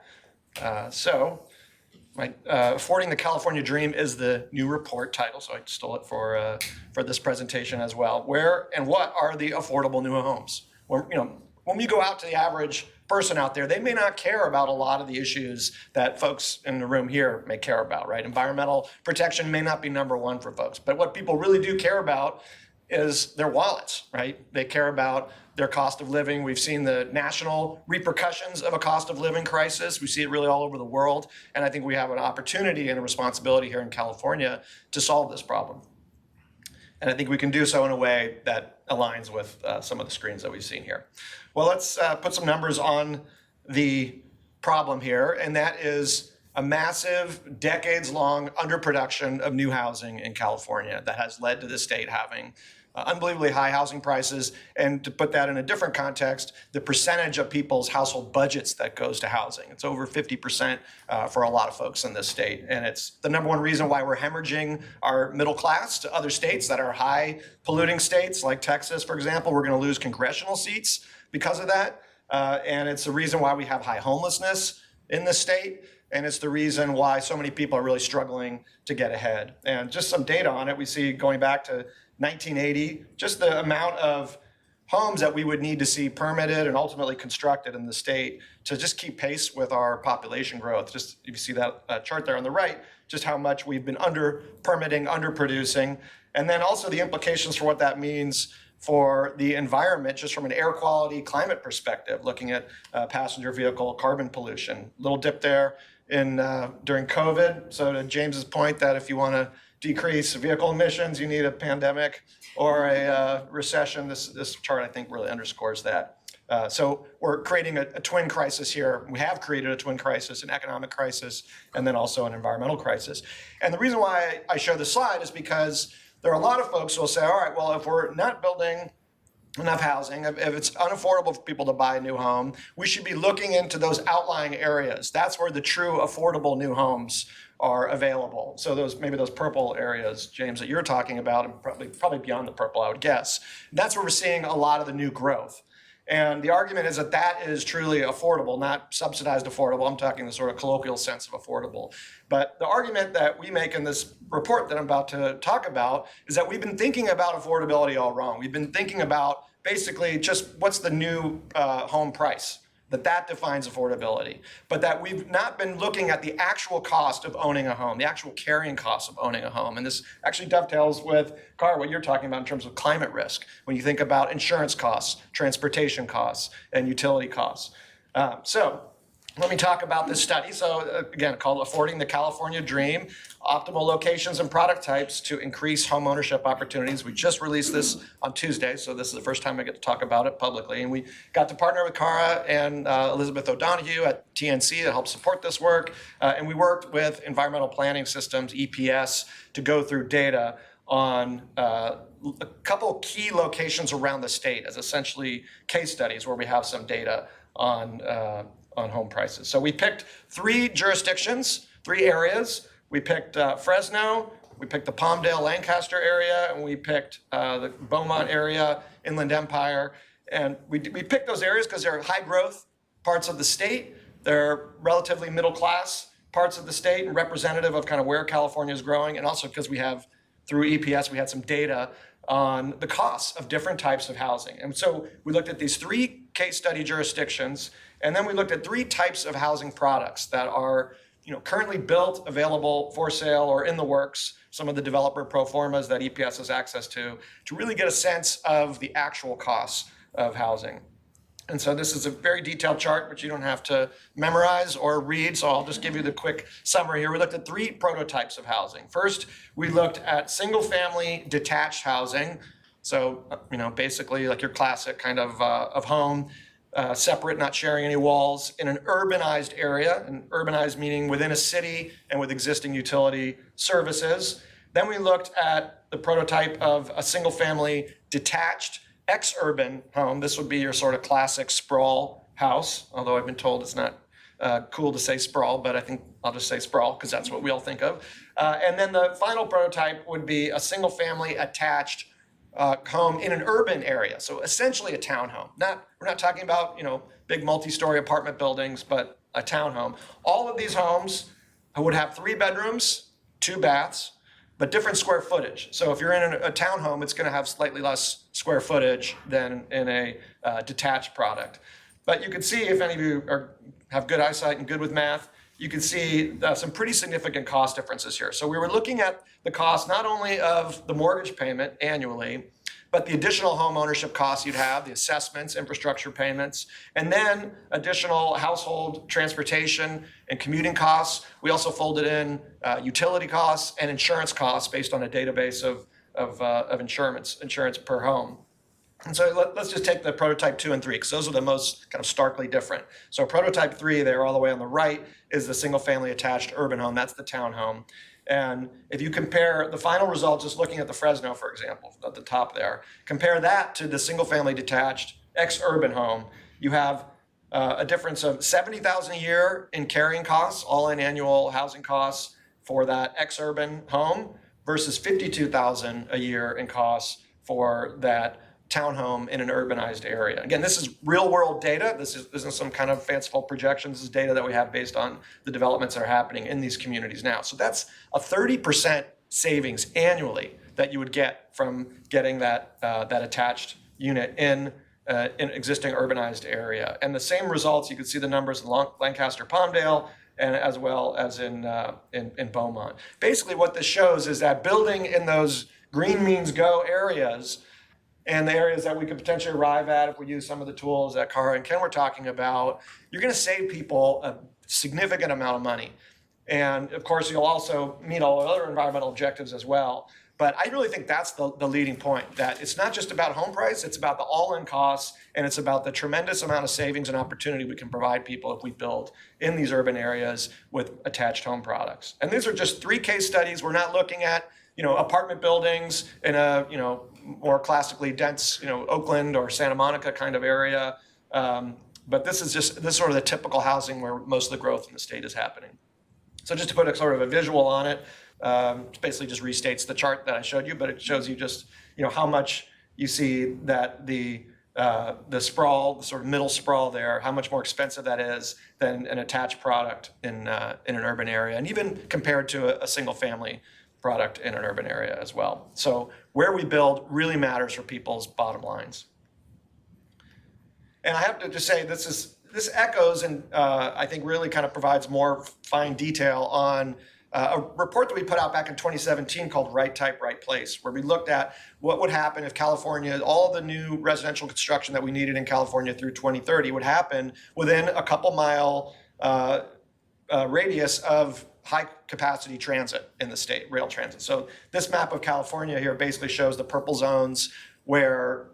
Affording the California Dream is the new report title, so I stole it for this presentation as well. Where and what are the affordable new homes? When we go out to the average person out there, they may not care about a lot of the issues that folks in the room here may care about, right? Environmental protection may not be number one for folks, but what people really do care about is their wallets, right? They care about their cost of living. We've seen the national repercussions of a cost of living crisis. We see it really all over the world. And I think we have an opportunity and a responsibility here in California to solve this problem. And I think we can do so in a way that aligns with some of the screens that we've seen here. Well, let's put some numbers on the problem here. And that is a massive, decades-long underproduction of new housing in California that has led to the state having unbelievably high housing prices. And to put that in a different context, the percentage of people's household budgets that goes to housing. It's over 50% for a lot of folks in this state. And it's the number one reason why we're hemorrhaging our middle class to other states that are high polluting states, like Texas, for example. We're going to lose congressional seats because of that. And it's the reason why we have high homelessness in the state. And it's the reason why so many people are really struggling to get ahead. And just some data on it, we see going back to 1980, just the amount of homes that we would need to see permitted and ultimately constructed in the state to just keep pace with our population growth. Just if you see that chart there on the right, just how much we've been under permitting, under producing, and then also the implications for what that means for the environment, just from an air quality climate perspective, looking at passenger vehicle carbon pollution. Little dip there in during COVID. So to James's point that if you want to decrease vehicle emissions, you need a pandemic or a recession. This chart, I think, really underscores that. So we're creating a twin crisis here. We have created a twin crisis, an economic crisis, and then also an environmental crisis. And the reason why I show this slide is because there are a lot of folks who will say, all right, well, if we're not building enough housing, if it's unaffordable for people to buy a new home, we should be looking into those outlying areas. That's where the true affordable new homes are available. So maybe those purple areas, James, that you're talking about, and probably beyond the purple, I would guess. That's where we're seeing a lot of the new growth. And the argument is that that is truly affordable, not subsidized affordable. I'm talking the sort of colloquial sense of affordable. But the argument that we make in this report that I'm about to talk about is that we've been thinking about affordability all wrong. We've been thinking about basically just what's the new home price, that defines affordability. But that we've not been looking at the actual cost of owning a home, the actual carrying cost of owning a home. And this actually dovetails with, Cara, what you're talking about in terms of climate risk, when you think about insurance costs, transportation costs, and utility costs. So let me talk about this study. So again, called Affording the California Dream, Optimal Locations and Product Types to Increase Home Ownership Opportunities. We just released this on Tuesday, so this is the first time I get to talk about it publicly. And we got to partner with Cara and Elizabeth O'Donoghue at TNC to help support this work. And we worked with Environmental Planning Systems, EPS, to go through data on a couple key locations around the state as essentially case studies where we have some data on home prices. So we picked 3 jurisdictions, 3 areas. We picked Fresno, we picked the Palmdale, Lancaster area, and we picked the Beaumont area, Inland Empire. And we picked those areas because they're high growth parts of the state. They're relatively middle class parts of the state and representative of kind of where California is growing. And also because we have, through EPS, we had some data on the costs of different types of housing. And so we looked at these 3 case study jurisdictions, and then we looked at 3 types of housing products that are currently built, available for sale, or in the works, some of the developer pro formas that EPS has access to really get a sense of the actual costs of housing. And so this is a very detailed chart, which you don't have to memorize or read, so I'll just give you the quick summary here. We looked at 3 prototypes of housing. First, we looked at single-family detached housing. So, basically like your classic kind of home, separate, not sharing any walls, in an urbanized area, and urbanized meaning within a city and with existing utility services. Then we looked at the prototype of a single-family detached ex-urban home. This would be your sort of classic sprawl house, although I've been told it's not cool to say sprawl, but I think I'll just say sprawl because that's what we all think of. And then the final prototype would be a single-family attached home in an urban area, so essentially a townhome. We're not talking about big multi-story apartment buildings, but a townhome. All of these homes would have 3 bedrooms, 2 baths, but different square footage. So if you're in a townhome, it's going to have slightly less square footage than in a detached product. But you can see, if any of you have good eyesight and good with math, you can see some pretty significant cost differences here. So we were looking at the cost not only of the mortgage payment annually, but the additional home ownership costs you'd have, the assessments, infrastructure payments, and then additional household transportation and commuting costs. We also folded in utility costs and insurance costs based on a database of insurance per home. And so let's just take the prototype 2 and 3, because those are the most kind of starkly different. So prototype 3 there all the way on the right is the single family attached urban home. That's the townhome. And if you compare the final result, just looking at the Fresno, for example, at the top there, compare that to the single family detached ex-urban home, you have a difference of $70,000 a year in carrying costs, all in annual housing costs for that ex-urban home, versus $52,000 a year in costs for that townhome in an urbanized area. Again, this is real world data. This isn't some kind of fanciful projection. This is data that we have based on the developments that are happening in these communities now. So that's a 30% savings annually that you would get from getting that attached unit in an existing urbanized area. And the same results, you can see the numbers in Lancaster, Palmdale, and as well as in Beaumont. Basically what this shows is that building in those green means go areas, and the areas that we could potentially arrive at if we use some of the tools that Cara and Ken were talking about, you're going to save people a significant amount of money. And of course, you'll also meet all the other environmental objectives as well. But I really think that's the leading point, that it's not just about home price, it's about the all-in costs, and it's about the tremendous amount of savings and opportunity we can provide people if we build in these urban areas with attached home products. And these are just 3 case studies. We're not looking at apartment buildings in a more classically dense Oakland or Santa Monica kind of area, but this is sort of the typical housing where most of the growth in the state is happening. So just to put a sort of a visual on it, it basically just restates the chart that I showed you, but it shows you just how much you see that the sprawl, the sort of middle sprawl there, how much more expensive that is than an attached product in an urban area, and even compared to a single family product in an urban area as well. So where we build really matters for people's bottom lines. And I have to just say, this echoes and I think really kind of provides more fine detail on a report that we put out back in 2017 called Right Type, Right Place, where we looked at what would happen if California, all the new residential construction that we needed in California through 2030 would happen within a couple mile radius of high capacity transit in the state, rail transit. So this map of California here basically shows the purple zones where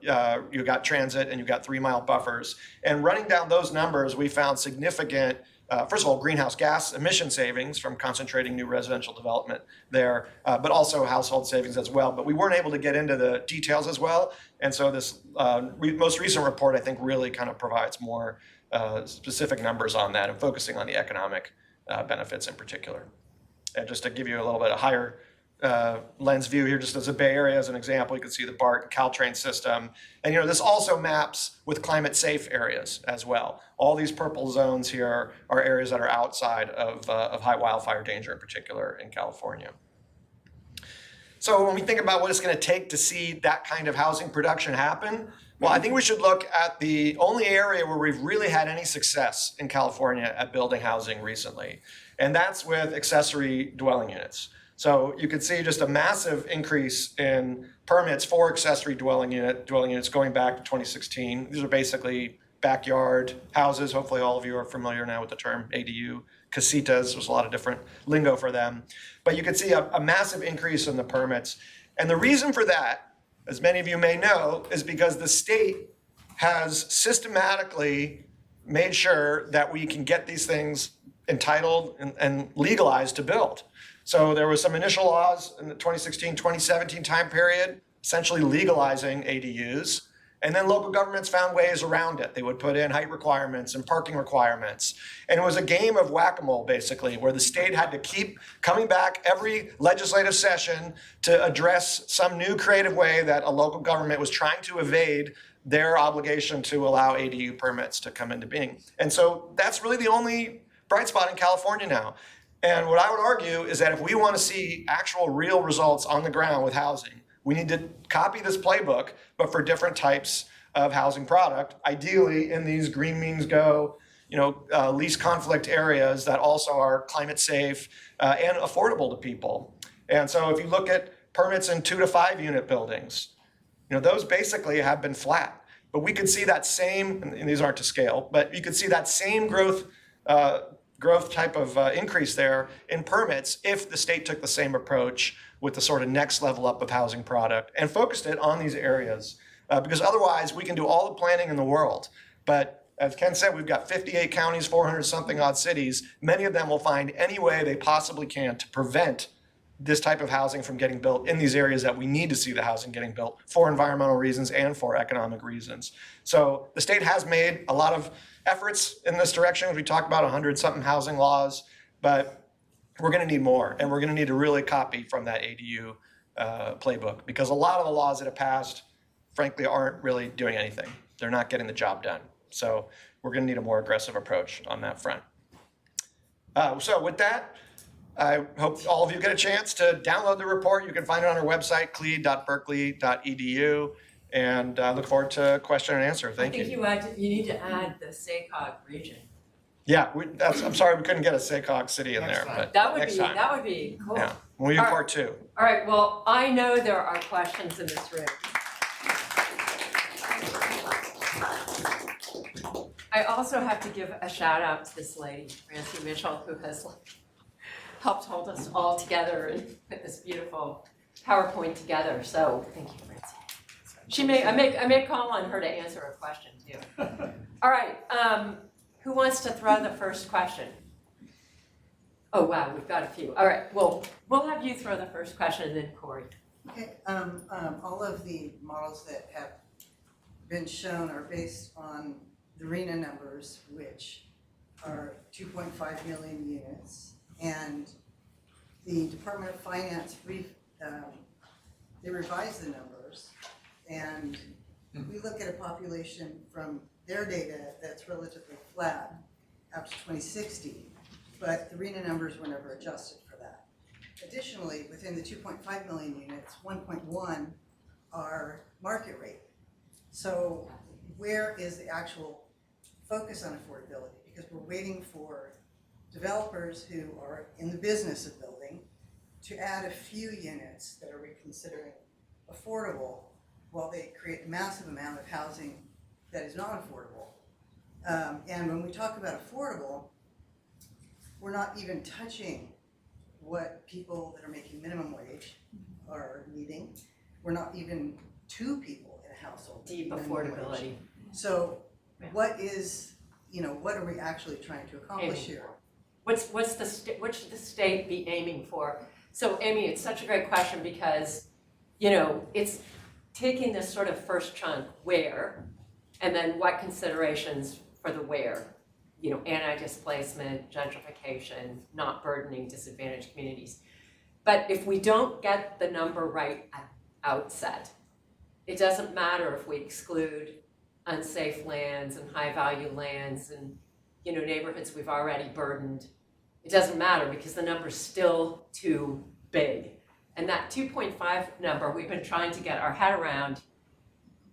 you got transit and you got 3 mile buffers. And running down those numbers, we found significant, first of all, greenhouse gas emission savings from concentrating new residential development there, but also household savings as well. But we weren't able to get into the details as well. And so this most recent report, I think, really kind of provides more specific numbers on that and focusing on the economic benefits in particular. And just to give you a little bit of higher lens view here, just as a Bay Area as an example, you can see the BART and Caltrain system. And this also maps with climate safe areas as well. All these purple zones here are areas that are outside of high wildfire danger in particular in California. So when we think about what it's going to take to see that kind of housing production happen, well, I think we should look at the only area where we've really had any success in California at building housing recently, and that's with accessory dwelling units. So you can see just a massive increase in permits for accessory dwelling units going back to 2016. These are basically backyard houses. Hopefully all of you are familiar now with the term ADU. Casitas, there's a lot of different lingo for them. But you can see a massive increase in the permits. And the reason for that, as many of you may know, is because the state has systematically made sure that we can get these things entitled and legalized to build. So there was some initial laws in the 2016, 2017 time period, essentially legalizing ADUs. And then local governments found ways around it. They would put in height requirements and parking requirements. And it was a game of whack-a-mole, basically, where the state had to keep coming back every legislative session to address some new creative way that a local government was trying to evade their obligation to allow ADU permits to come into being. And so that's really the only bright spot in California now. And what I would argue is that if we want to see actual real results on the ground with housing, we need to copy this playbook, but for different types of housing product, ideally in these green means go, least conflict areas that also are climate safe and affordable to people. And so if you look at permits in 2 to 5 unit buildings, those basically have been flat. But we could see that same, and these aren't to scale, but you could see that same growth type of increase there in permits if the state took the same approach with the sort of next level up of housing product and focused it on these areas. Because otherwise we can do all the planning in the world. But as Ken said, we've got 58 counties, 400 something odd cities. Many of them will find any way they possibly can to prevent this type of housing from getting built in these areas that we need to see the housing getting built for environmental reasons and for economic reasons. So the state has made a lot of efforts in this direction. We talked about 100 something housing laws, but we're going to need more, and we're going to need to really copy from that ADU playbook, because a lot of the laws that have passed, frankly, aren't really doing anything. They're not getting the job done. So we're going to need a more aggressive approach on that front. So with that, I hope all of you get a chance to download the report. You can find it on our website, cleed.berkeley.edu, and I look forward to question and answer. Thank you. I think you need to add the SACOG region. Yeah, I'm sorry we couldn't get a SACOG city in there, but That would next be time. that would be cool. Yeah, we'll do part 2. All right, well, I know there are questions in this room. I also have to give a shout out to this lady, Francie Mitchell, who has helped hold us all together and put this beautiful PowerPoint together. So thank you, Francie. I may call on her to answer a question too. All right, who wants to throw the first question? Oh wow, we've got a few. All right, well, we'll have you throw the first question and then Corey. Okay, all of the models that have been shown are based on the RHNA numbers, which are 2.5 million units. And the Department of Finance, they revised the numbers. And we look at a population from their data that's relatively flat up to 2060, but the RHNA numbers were never adjusted for that. Additionally, within the 2.5 million units, 1.1 are market rate. So where is the actual focus on affordability? Because we're waiting for developers who are in the business of building to add a few units that are we considering affordable while they create a massive amount of housing that is not affordable. And when we talk about affordable, we're not even touching what people that are making minimum wage are needing. We're not even 2 people in a household. Deep making minimum wage. affordability. So Yeah. what is, what are we actually trying to accomplish Aiming here? what should the state be aiming for? So Amy, it's such a great question because, it's taking this sort of first chunk, where, and then what considerations for the where, anti-displacement, gentrification, not burdening disadvantaged communities. But if we don't get the number right at outset, it doesn't matter if we exclude unsafe lands and high-value lands and, neighborhoods we've already burdened. It doesn't matter because the number's still too big. And that 2.5 number we've been trying to get our head around,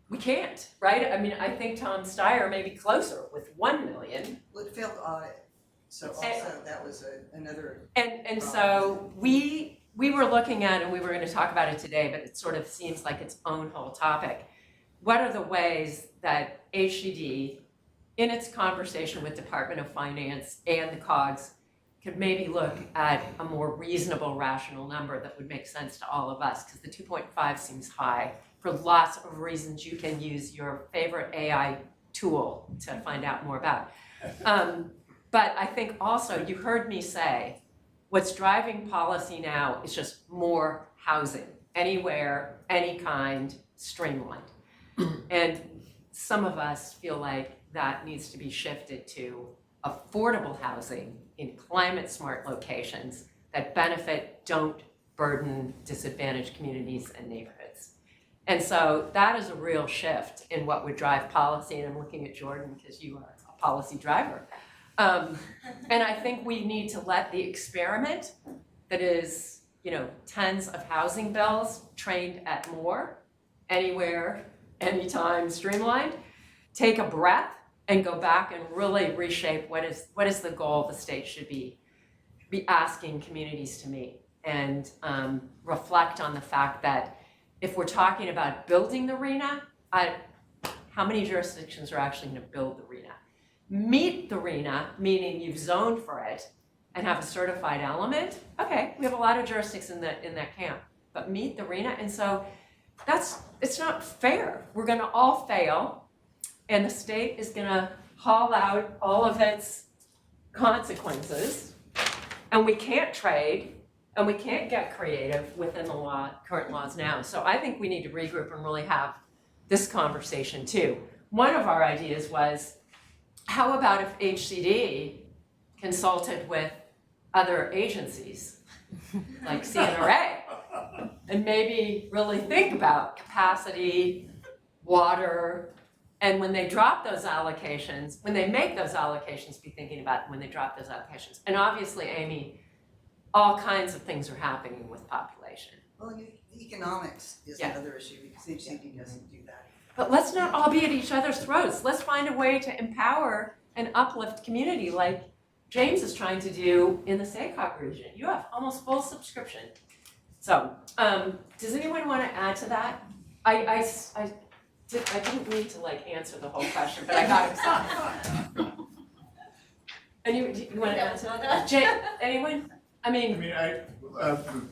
we can't, right? I mean, I think Tom Steyer may be closer with 1 million. Well, it failed audit, so also that was another. And so we were looking at, and we were going to talk about it today, but it sort of seems like its own whole topic. What are the ways that HCD, in its conversation with Department of Finance and the COGS, could maybe look at a more reasonable, rational number that would make sense to all of us? Because the 2.5 seems high for lots of reasons you can use your favorite AI tool to find out more about. But I think also, you heard me say, what's driving policy now is just more housing, anywhere, any kind, streamlined. And some of us feel like that needs to be shifted to affordable housing in climate smart locations that benefit, don't burden disadvantaged communities and neighborhoods. And so that is a real shift in what would drive policy, and I'm looking at Jordan because you are a policy driver. And I think we need to let the experiment that is, tens of housing bills trained at more, anywhere, anytime, streamlined, take a breath and go back and really reshape what is the goal the state should be asking communities to meet, and reflect on the fact that if we're talking about building the RHNA, how many jurisdictions are actually going to build the RHNA? Meet the RHNA, meaning you've zoned for it and have a certified element. Okay, we have a lot of jurisdictions in that camp, but meet the RHNA, and so it's not fair. We're going to all fail. And the state is going to haul out all of its consequences, and we can't trade, and we can't get creative within the current laws now. So I think we need to regroup and really have this conversation too. One of our ideas was, how about if HCD consulted with other agencies like CNRA and maybe really think about capacity, water, and when they drop those allocations, when they make those allocations, be thinking about when they drop those allocations. And obviously, Amy, all kinds of things are happening with population. Well, economics is another issue because HCD doesn't do that. But let's not all be at each other's throats. Let's find a way to empower and uplift community like James is trying to do in the SACOG region. You have almost full subscription. So, does anyone want to add to that? I didn't mean to answer the whole question, but I got excited. And you want to add to that? Anyone?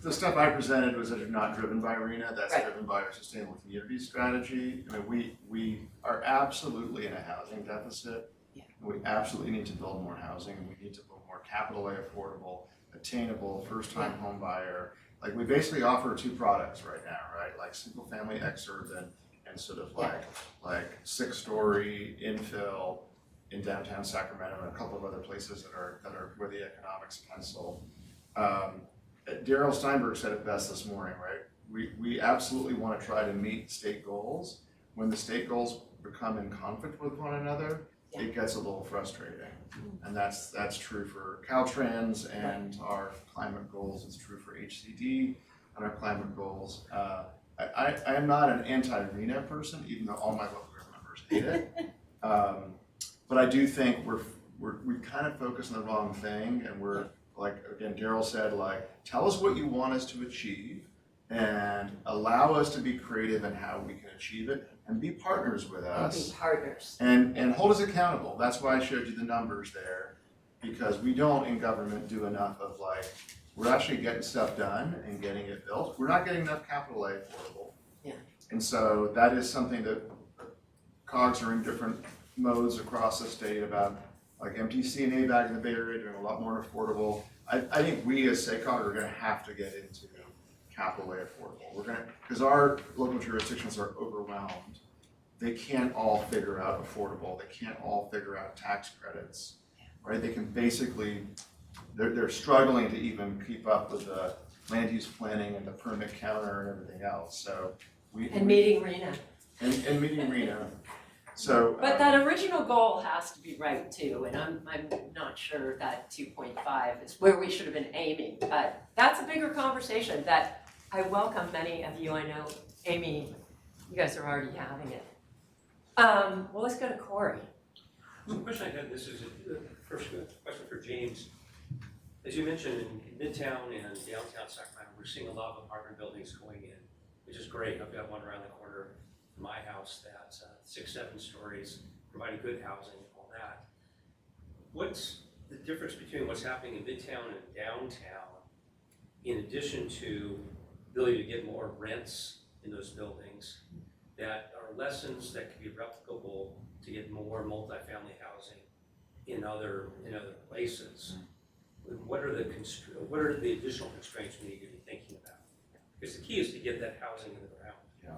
The stuff I presented was not driven by RHNA, that's Right. driven by our sustainable community strategy. We are absolutely in a housing deficit. Yeah. We absolutely need to build more housing, and we need to build more capital A affordable, attainable, first-time home buyer. We basically offer 2 products right now, right? Single family exurban and sort of like 6-story infill in downtown Sacramento and a couple of other places that are where the economics pencil. Daryl Steinberg said it best this morning, right? We absolutely want to try to meet state goals. When the state goals become in conflict with one another, it gets a little frustrating. And that's true for Caltrans and our climate goals. It's true for HCD and our climate goals. I am not an anti-RHNA person, even though all my local members hate it. But I do think we kind of focus on the wrong thing, and we're again, Daryl said, tell us what you want us to achieve and allow us to be creative in how we can achieve it, and be partners with us. And be partners. And hold us accountable. That's why I showed you the numbers there. because we don't in government do enough of like, we're actually getting stuff done and getting it built. We're not getting enough capital A affordable. Yeah. And so that is something that COGs are in different modes across the state about, like MTC and ABAG in the Bay Area doing a lot more affordable. I think we as SACOG are gonna have to get into capital A affordable. Because our local jurisdictions are overwhelmed. They can't all figure out affordable. They can't all figure out tax credits, right? They can basically, they're struggling to even keep up with the land use planning and the permit counter and everything else. So meeting RHNA. and meeting RHNA. So. But that original goal has to be right too, and I'm not sure that 2.5 is where we should have been aiming, but that's a bigger conversation that I welcome many of you. I know, Amy, you guys are already having it. Well, let's go to Corey. The question I had, this is the first question for James. As you mentioned, in Midtown and downtown Sacramento, we're seeing a lot of apartment buildings going in, which is great. I've got one around the corner from my house that's 6-7 stories, providing good housing and all that. What's the difference between what's happening in Midtown and downtown, in addition to the ability to get more rents in those buildings, that are lessons that can be replicable to get more multifamily housing in other places? What are the additional constraints we need to be thinking about? Because the key is to get that housing in the ground. Yeah.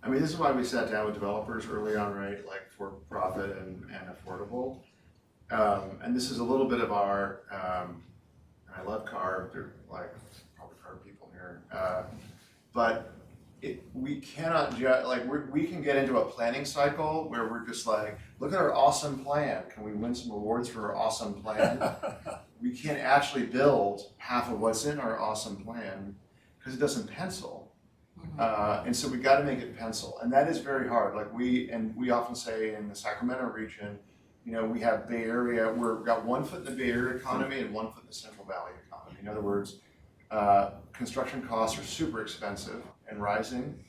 I mean, this is why we sat down with developers early on, right? Like for profit and affordable. And this is a little bit of our, and I love CARB, they're like probably CARB people here. But we cannot we can get into a planning cycle where we're just like, look at our awesome plan. Can we win some awards for our awesome plan? We can't actually build half of what's in our awesome plan because it doesn't pencil. And so we got to make it pencil, and that is very hard. Like we often say in the Sacramento region, we have Bay Area. We've got 1 foot in the Bay Area economy and 1 foot in the Central Valley economy. In other words, construction costs are super expensive and rising,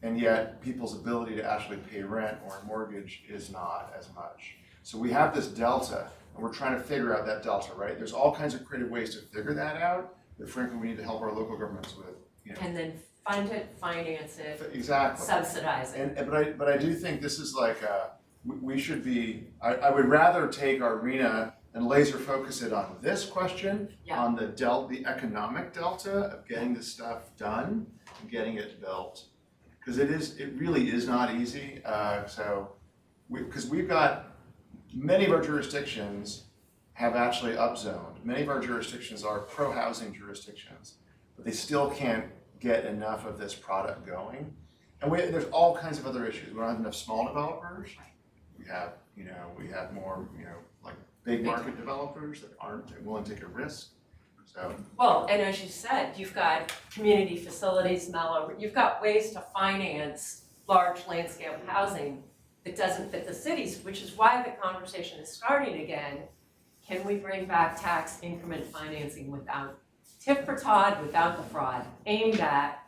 and yet people's ability to actually pay rent or a mortgage is not as much. So we have this delta, and we're trying to figure out that delta, right? There's all kinds of creative ways to figure that out, but frankly, we need to help our local governments with, And then fund it, finance it, exactly. subsidize it. But I do think this is like we should be. I would rather take our RHNA and laser focus it on this question, on the economic delta of getting this stuff done and getting it built, because it really is not easy. Because we've got many of our jurisdictions have actually upzoned. Many of our jurisdictions are pro-housing jurisdictions, but they still can't get enough of this product going. And there's all kinds of other issues. We don't have enough small developers. We have more, like big market developers that aren't willing to take a risk. So. Well, and as you said, you've got community facilities, Mellow. You've got ways to finance large landscape housing that doesn't fit the cities, which is why the conversation is starting again. Can we bring back tax increment financing without tip for Todd, without the fraud, aimed at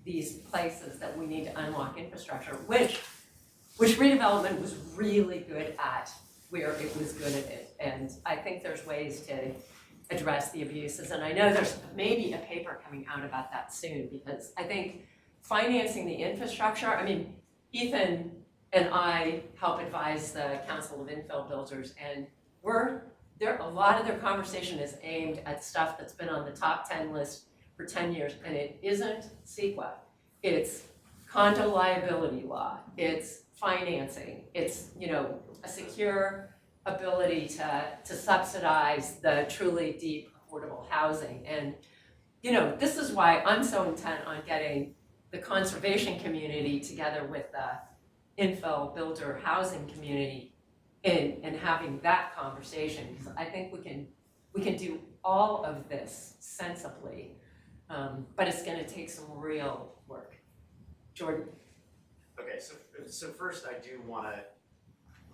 these places that we need to unlock infrastructure, which redevelopment was really good at, where it was good at it. And I think there's ways to address the abuses. And I know there's maybe a paper coming out about that soon, because I think financing the infrastructure, Ethan and I help advise the Council of Infill Builders, and a lot of their conversation is aimed at stuff that's been on the top 10 list for 10 years, and it isn't CEQA. It's condo liability law, it's financing, it's a secure ability to subsidize the truly deep affordable housing. And this is why I'm so intent on getting the conservation community together with the infill builder housing community and having that conversation, because I think we can do all of this sensibly, but it's going to take some real work. Jordan. Okay, so first I do want to,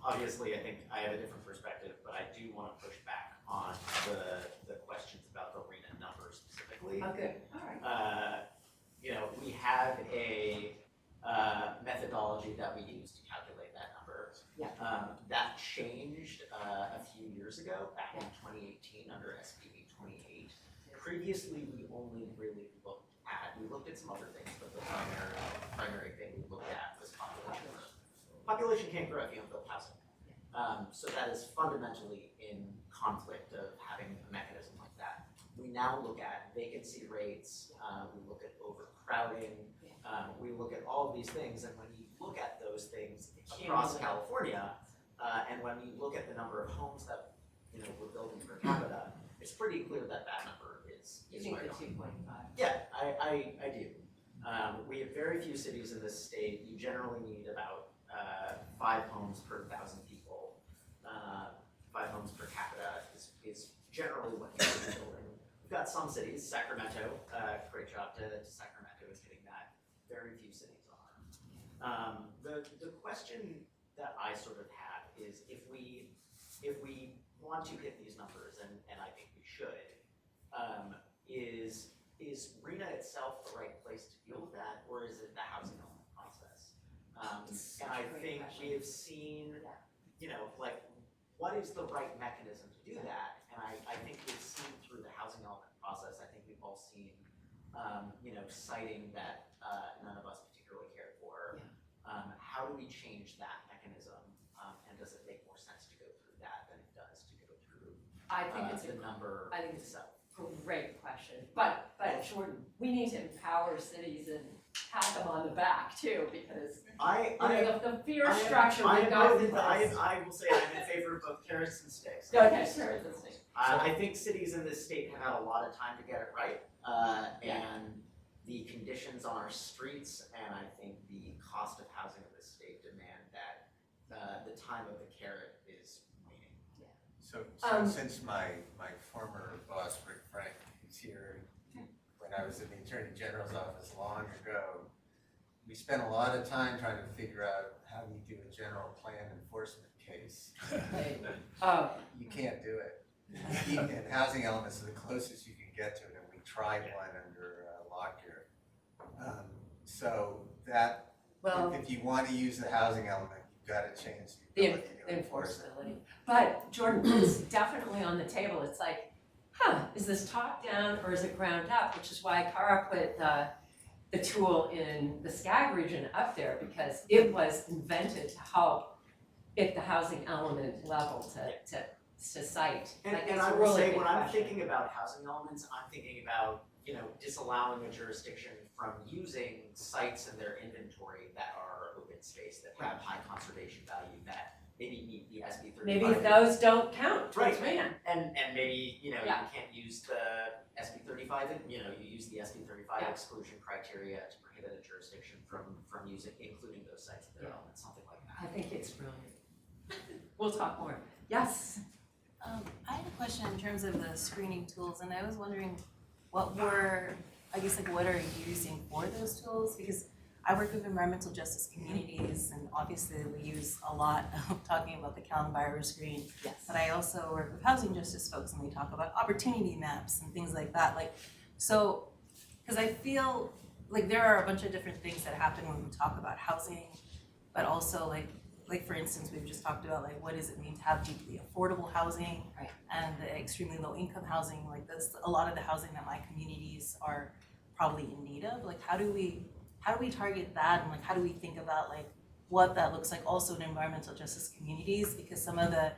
obviously I think I have a different perspective, but I do want to push back on the questions about the RHNA number specifically. Okay, all right. We have a methodology that we use to calculate that number. correct. Yeah. That changed a few years ago, back in 2018 under SB 28. Previously, we only really looked at some other things, but the primary thing we looked at was population growth. Population can't grow if you don't build housing. So that is fundamentally in conflict of having a mechanism like that. We now look at vacancy rates, we look at overcrowding, we look at all of these things, and when you look at those things across California, and when you look at the number of homes that we're building per capita, it's pretty clear that that number is You think right the on. 2.5? Yeah, I do. We have very few cities in this state. You generally need about 5 homes per 1,000 people. 5 homes per capita is generally what you should be building. We've got some cities, Sacramento, great job to Sacramento is hitting that. Very few cities are. The question that I sort of have is if we want to hit these numbers, and I think we should, is RHNA itself the right place to deal with that, or is it the housing element process? And I think we have seen, like, what is the right mechanism to do that? And I think we've seen through the housing element process, I think we've all seen, citing that none of us particularly cared for. How do we change that mechanism? And does it make more sense to go through that than it does to go through I think it's the number I think it's itself? Great question, but Jordan, we need to empower cities and pat them on the back too, because the fear structure that goes into this. I will say I'm in favor of both carrots and sticks. Okay, sure, it's a thing. I think cities in this state have had a lot of time to get it right, and the conditions on our streets, and I think the cost of housing in this state demand that the time of the carrot is waning. So since my former boss, Rick Frank, is here, when I was in the Attorney General's office long ago, we spent a lot of time trying to figure out how do you do a general plan enforcement case. You can't do it. And housing elements are the closest you can get to it, and we tried one under Lockyer. So that, if you want to use the housing element, you've got to change the ability to enforce it. Enforceability. But Jordan, it's definitely on the table. It's like, is this top down or is it ground up? Which is why Cara put the tool in the SCAG region up there, because it was invented to help at the housing element level to cite. And I will say, when I'm thinking about housing elements, I'm thinking about, disallowing a jurisdiction from using sites in their inventory that are open space, that have high conservation value, that maybe meet the SB 35. Maybe those don't count towards Right. RHNA. And maybe, you Yeah. can't use the SB 35, you use the SB 35 Yeah. exclusion criteria to prohibit a jurisdiction from including those sites in their Yeah. element, something like that. I think it's brilliant. We'll talk more. Yes? I had a question in terms of the screening tools, and I was wondering what are you using for those tools? Because I work with environmental justice communities, and obviously we use a lot of talking about the Cal Enviro screen. Yes. But I also work with housing justice folks, and they talk about opportunity maps and things like that. Because I feel like there are a bunch of different things that happen when we talk about housing, but also like for instance, we've just talked about what does it mean to have deeply affordable housing, Right. and the extremely low income housing. That's a lot of the housing that my communities are probably in need of. How do we target that, and how do we think about what that looks like also in environmental justice communities, because some of the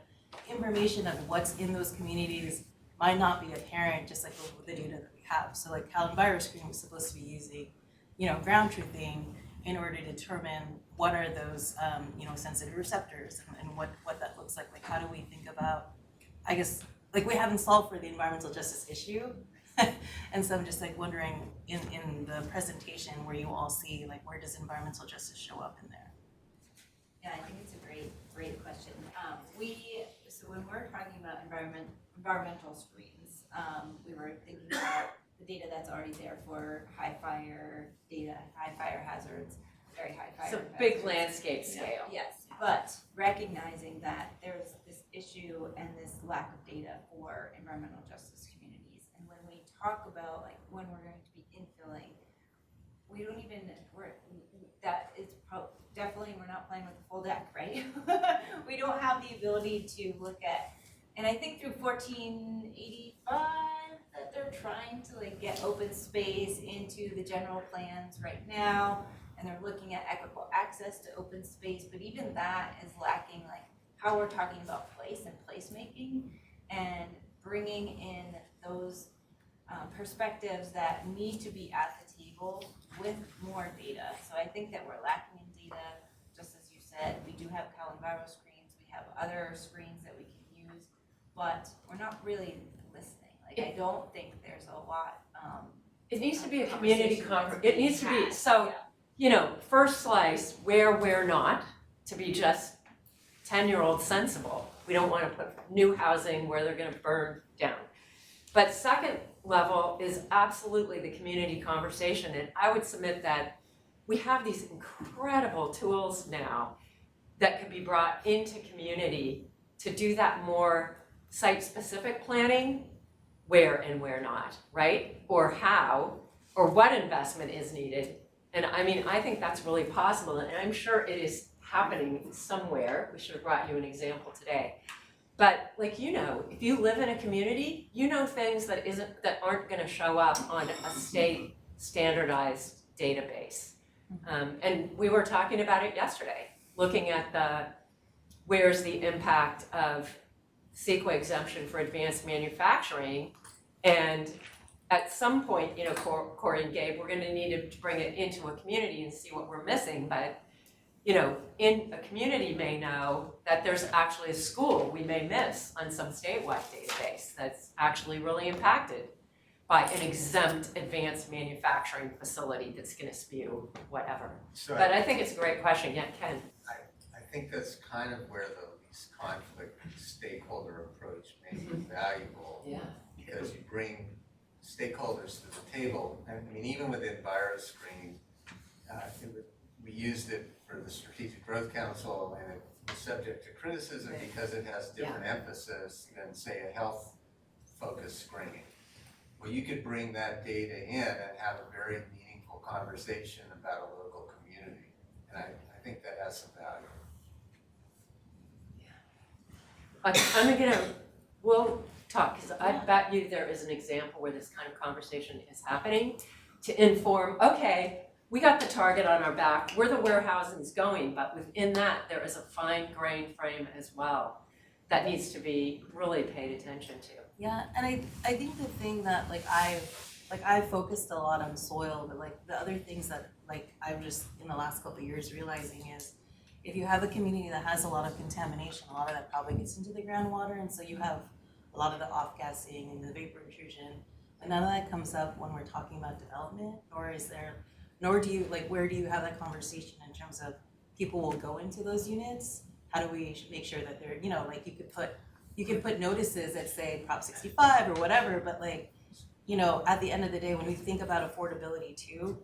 information of what's in those communities might not be apparent just with the data that we have. So Cal Enviro screen was supposed to be using ground truthing in order to determine what are those sensitive receptors, and what that looks like. How do we think about, I guess, we haven't solved for the environmental justice issue. And so I'm just wondering in the presentation where you all see where does environmental justice show up in there? Yeah, I think it's a great question. So when we're talking about environmental screens, we were thinking about the data that's already there for high fire data, high fire hazards, very high fire hazards. It's a big landscape scale. Yes, but recognizing that there's this issue and this lack of data for environmental justice communities. And when we talk about when we're going to be infilling, definitely, we're not playing with the full deck, right? We don't have the ability to look at, and I think through 1485 that they're trying to like get open space into the general plans right now, and they're looking at equitable access to open space, but even that is lacking like how we're talking about place and placemaking and bringing in those perspectives that need to be at the table with more data. So I think that we're lacking in data, just as you said. We do have Calimero screens, we have other screens that we can use, but we're not really listening. Like I don't think there's a lot. It needs to be a community conversation that's it needs to be, had. so, you know, first slice, where we're not, to be just 10-year-old sensible. We don't want to put new housing where they're gonna burn down. But second level is absolutely the community conversation, and I would submit that we have these incredible tools now that can be brought into community to do that more site-specific planning, where and where not, right? Or how, or what investment is needed. And I mean, I think that's really possible, and I'm sure it is happening somewhere. We should have brought you an example today. But like, you know, if you live in a community, you know things that aren't gonna show up on a state standardized database. And we were talking about it yesterday, looking at where's the impact of CEQA exemption for advanced manufacturing. And at some point, you know, Corey and Gabe, we're gonna need to bring it into a community and see what we're missing. But you know, in a community may know that there's actually a school we may miss on some statewide database that's actually really impacted by an exempt advanced manufacturing facility that's gonna spew whatever. So But I think it's a great question, yeah, Ken. I think that's kind of where the least conflict stakeholder approach may be valuable. Yeah. Because you bring stakeholders to the table. I mean, even with EnviroScreen, we used it for the Strategic Growth Council, and it was subject to criticism because it has different emphasis than, say, a health-focused screening. Well, you could bring that data in and have a very meaningful conversation about a local community, and I think that has some value. We'll talk, because I bet you there is an example where this kind of conversation is happening to inform, okay, we got the target on our back, where the warehousing is going, but within that, there is a fine-grained frame as well that needs to be really paid attention to. Yeah, and I think the thing that I've focused a lot on soil, but like the other things that like I'm just in the last couple of years realizing is if you have a community that has a lot of contamination, a lot of that probably gets into the groundwater, and so you have a lot of the off-gassing and the vapor intrusion, and none of that comes up when we're talking about development, nor do you, like, where do you have that conversation in terms of people will go into those units? How do we make sure that they're, you know, like you could put notices that say Prop 65 or whatever, but like, you know, at the end of the day, when we think about affordability too,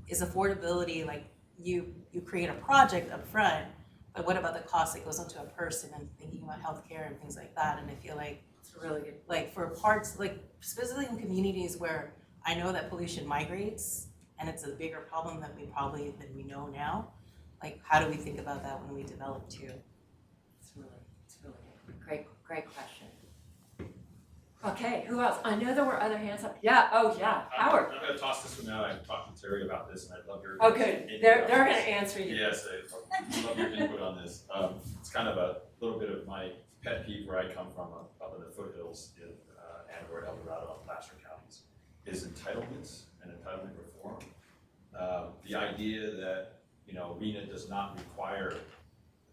is affordability like you create a project up front, but what about the cost that goes onto a person and thinking about healthcare and things like that? And I feel like It's really good. like for parts, like specifically in communities where I know that pollution migrates and it's a bigger problem than we know now, like how do we think about that when we develop too? It's really good. Great question. Okay, who else? I know there were other hands up. Yeah, Howard. I'm gonna toss this one out. I've talked to Terry about this and I'd love your Oh, good. They're gonna answer you. Yes, I'd love your input on this. It's kind of a little bit of my pet peeve where I come from, up in the foothills in Andor, El Dorado, and Placer counties, is entitlements and entitlement reform. The idea that, you know, RHNA does not require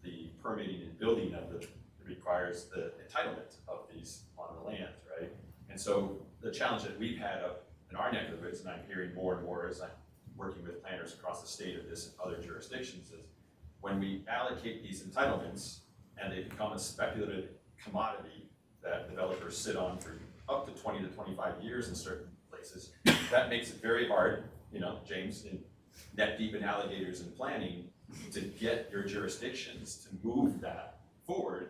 the permitting and building of it requires the entitlement of these on the land, right? And so the challenge that we've had up in our neck of the woods, and I'm hearing more and more as I'm working with planners across the state of this and other jurisdictions, is when we allocate these entitlements and they become a speculative commodity that developers sit on for up to 20 to 25 years in certain places, that makes it very hard, you know, James, in net deep in alligators and planning, to get your jurisdictions to move that forward.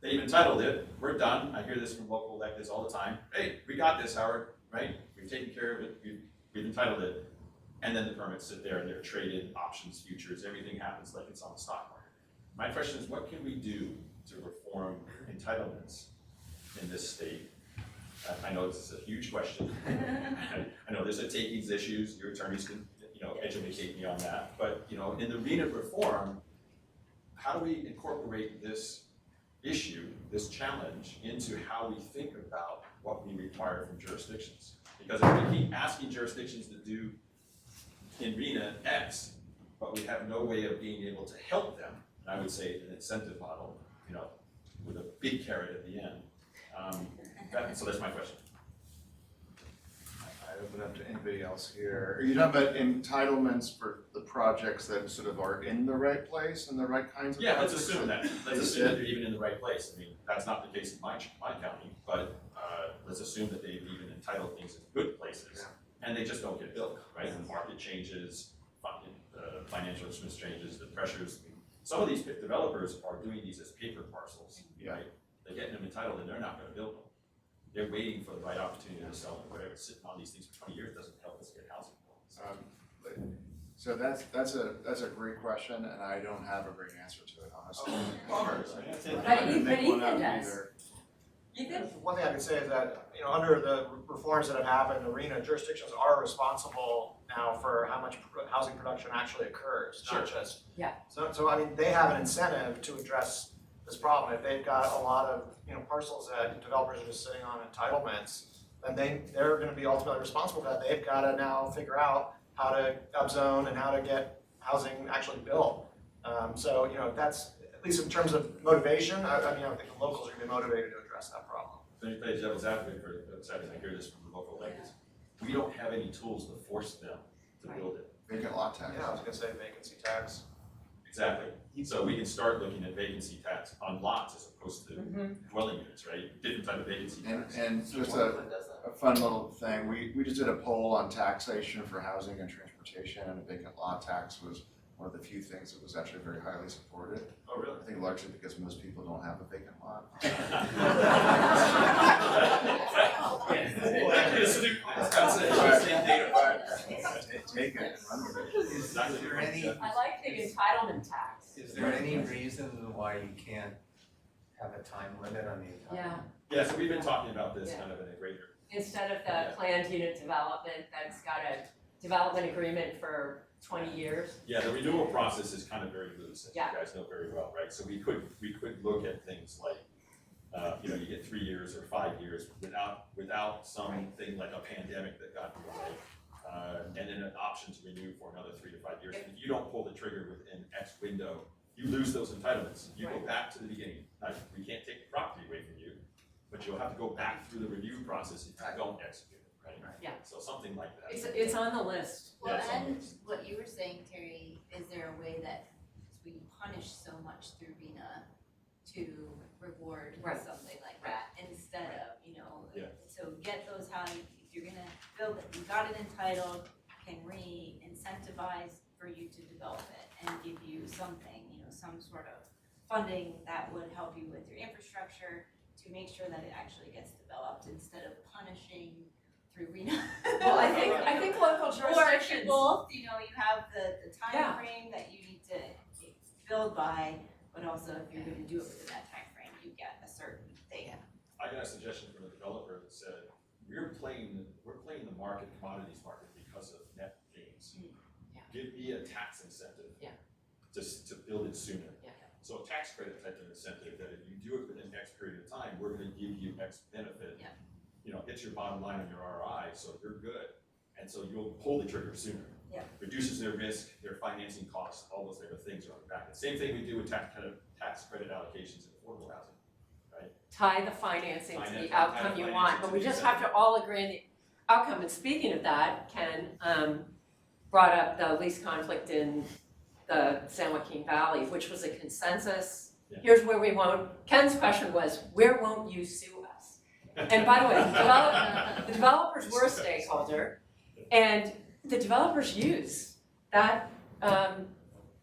They've entitled it, we're done. I hear this from local electeds all the time. Hey, we got this, Howard, right? We've taken care of it, we've entitled it. and then the permits sit there and they're traded, options, futures, everything happens like it's on the stock market. My question is, what can we do to reform entitlements in this state? I know this is a huge question. I know there's a takings issues, your attorneys can, educate me on that. But, in the RHNA reform, how do we incorporate this issue, this challenge, into how we think about what we require from jurisdictions? Because if we keep asking jurisdictions to do in RHNA X, but we have no way of being able to help them, and I would say an incentive model, with a big carrot at the end. So that's my question. I open up to anybody else here. Are you talking about entitlements for the projects that sort of are in the right place and the right kinds of Yeah, let's projects? assume that. Let's assume that they're even in the right place. I mean, that's not the case in my county, but let's assume that they've even entitled things in good places, and they just don't get built, right? The market changes, financial instruments changes, the pressures. Some of these developers are doing these as paper parcels, right? They're getting them entitled and they're not gonna build them. They're waiting for the right opportunity to sell them, whatever. Sitting on these things for 20 years doesn't help us get housing. So that's a great question, and I don't have a great answer to it, honestly. But Ethan does. Ethan? One thing I can say is that, under the reforms that have happened, arena jurisdictions are responsible now for how much housing production actually occurs, not just. Yeah. So I mean, they have an incentive to address this problem. If they've got a lot of, parcels that developers are just sitting on entitlements, then they're gonna be ultimately responsible for that. They've gotta now figure out how to upzone and how to get housing actually built. So, that's, at least in terms of motivation, I think the locals are gonna be motivated to address that problem. Let me play devil's advocate for a second. I hear this from the local electeds. We don't have any tools to force them to build it. Vacant lot tax. Yeah, I was gonna say vacancy tax. Exactly. So we can start looking at vacancy tax on lots as opposed to dwelling units, right? Different type of vacancy tax. And just a fun little thing, we just did a poll on taxation for housing and transportation, and a vacant lot tax was one of the few things that was actually very highly supported. Oh, really? I think largely because most people don't have a vacant lot. Take it and run with it. Is there any, I like the entitlement tax. is there any reason why you can't have a time limit on the entitlement? Yeah, Yeah, so we've been talking about this kind of in a greater. instead of the planned unit development that's got a development agreement for 20 years. Yeah, the renewal process is kind of very loose, as you Yeah. guys know very well, right? So we could look at things like, you get 3 years or 5 years without something like a pandemic that got in the way. And then an option to renew for another 3 to 5 years. If you don't pull the trigger within X window, you lose those entitlements. You go back to the beginning. Now, we can't take the property away from you, but you'll have to go back through the review process if you don't execute it, right? Yeah. So something like that. It's on the list. Well, Yeah, it's on the and list. what you were saying, Terry, is there a way that we punish so much through RHNA to reward Right. something like that instead of, Yeah. so get those housing, if you're gonna build it, you got it entitled, can re-incentivize for you to develop it and give you something, some sort of funding that would help you with your infrastructure to make sure that it actually gets developed instead of punishing through RHNA. Well, I think local Or if jurisdictions. you both, you have the Yeah. time frame that you need to build by, but also if you're gonna do it within that time frame, you get a certain thing. I got a suggestion from a developer that said, we're playing the market, commodities market because of net gains. Yeah. Give me a tax incentive. Yeah. Just to build it sooner. Yeah. So a tax credit type of incentive that if you do it within X period of time, we're gonna give you X benefit. Yeah. Hits your bottom line on your ROI, so you're good. And so you'll pull the trigger sooner. Yeah. Reduces their risk, their financing costs, all those type of things are on the back. The same thing we do with tax credit allocations in affordable housing. Tie the financing to Tie the the outcome you want, financing but to we the just have to all agree on the outcome. And speaking of that, Ken brought up the lease conflict in the San Joaquin Valley, which was a consensus. Yeah. Here's where we won't, Ken's question was, where won't you sue us? And by the way, the developers were a stakeholder, and the developers use that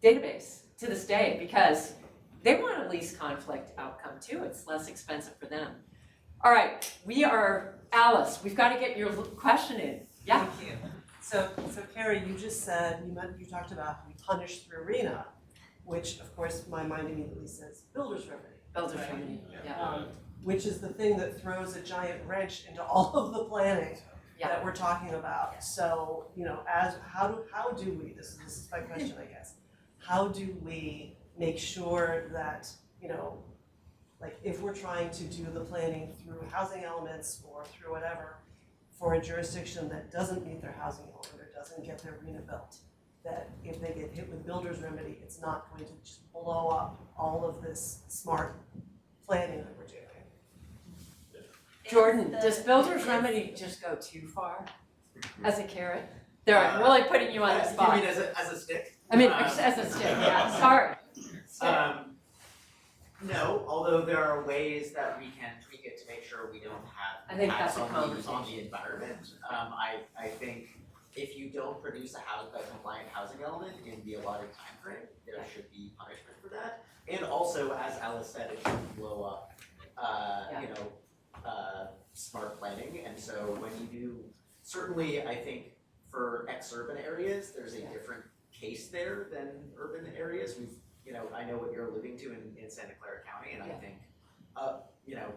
database to this day because they want a lease conflict outcome too. It's less expensive for them. All right, Alice, we've got to get your question in. Yeah. Thank you. So Carrie, you just said, you talked about we punish through RHNA, which of course my mind immediately says builder's remedy. Builder's right? remedy, yeah. Which is the thing that throws a giant wrench into all of the planning Yeah. that we're talking about. So, how do we, this is my question, I guess. How do we make sure that, like if we're trying to do the planning through housing elements or through whatever, for a jurisdiction that doesn't meet their housing element or doesn't get their RHNA built, that if they get hit with builder's remedy, it's not going to just blow up all of this smart planning that we're doing. Jordan, does builder's remedy just go too far as a carrot? There, I'm really putting you on the spot. You mean as a stick? I mean, as a stick, yeah, sorry. No, although there are ways that we can tweak it to make sure we don't have I think that's impacts a on the conversation. environment. I think if you don't produce a compliant housing element in the allotted timeframe, there should be punishment for that. And also, as Alice said, it shouldn't blow up, smart planning. And so when you do, certainly I think for ex-urban areas, there's a different case there than urban areas. I know what you're alluding to in Santa Clara County, and I think,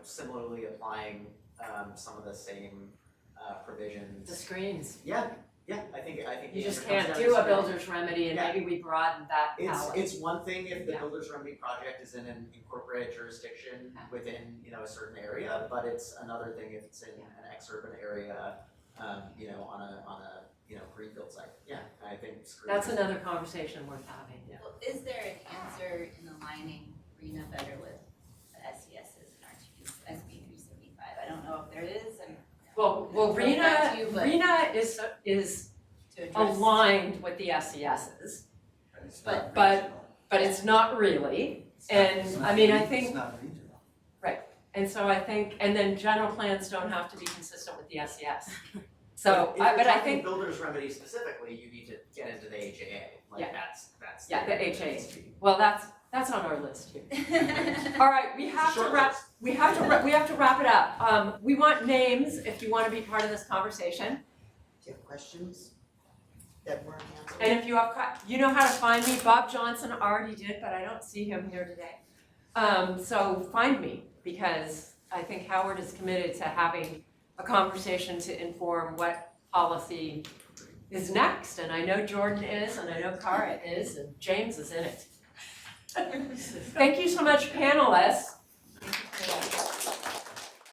similarly applying some of the same provisions. The screens. Yeah, I think You the just answer comes can't down do to a screening. builder's remedy and Yeah. maybe we broaden that palette. It's one thing if the Yeah. builder's remedy project is in an incorporated jurisdiction Yeah. within, a certain area, but it's another thing if it's in an ex-urban area, on a greenfield site. Yeah, I think screening. That's another conversation worth having, yeah. Well, is there an answer in aligning RHNA better with the SESs and SB 375? I don't know if there is, and Well, Going back to you, but- RHNA is to address. aligned with the SESs, But- but it's not really. And I mean, I think, and so I think, and then general plans don't have to be consistent with the SES. So, If you're but I talking think, builder's remedy specifically, you need to get into the HAA, Yeah. that's. yeah, the HA, well, that's on our list too. All right, we have to wrap it up. We want names if you want to be part of this conversation. Do you have questions that weren't answered? And if you have, you know how to find me. Bob Johnson already did, but I don't see him here today. So find me, because I think Howard is committed to having a conversation to inform what policy is next. And I know Jordan is, and I know Cara is, and James is in it. Thank you so much, panelists.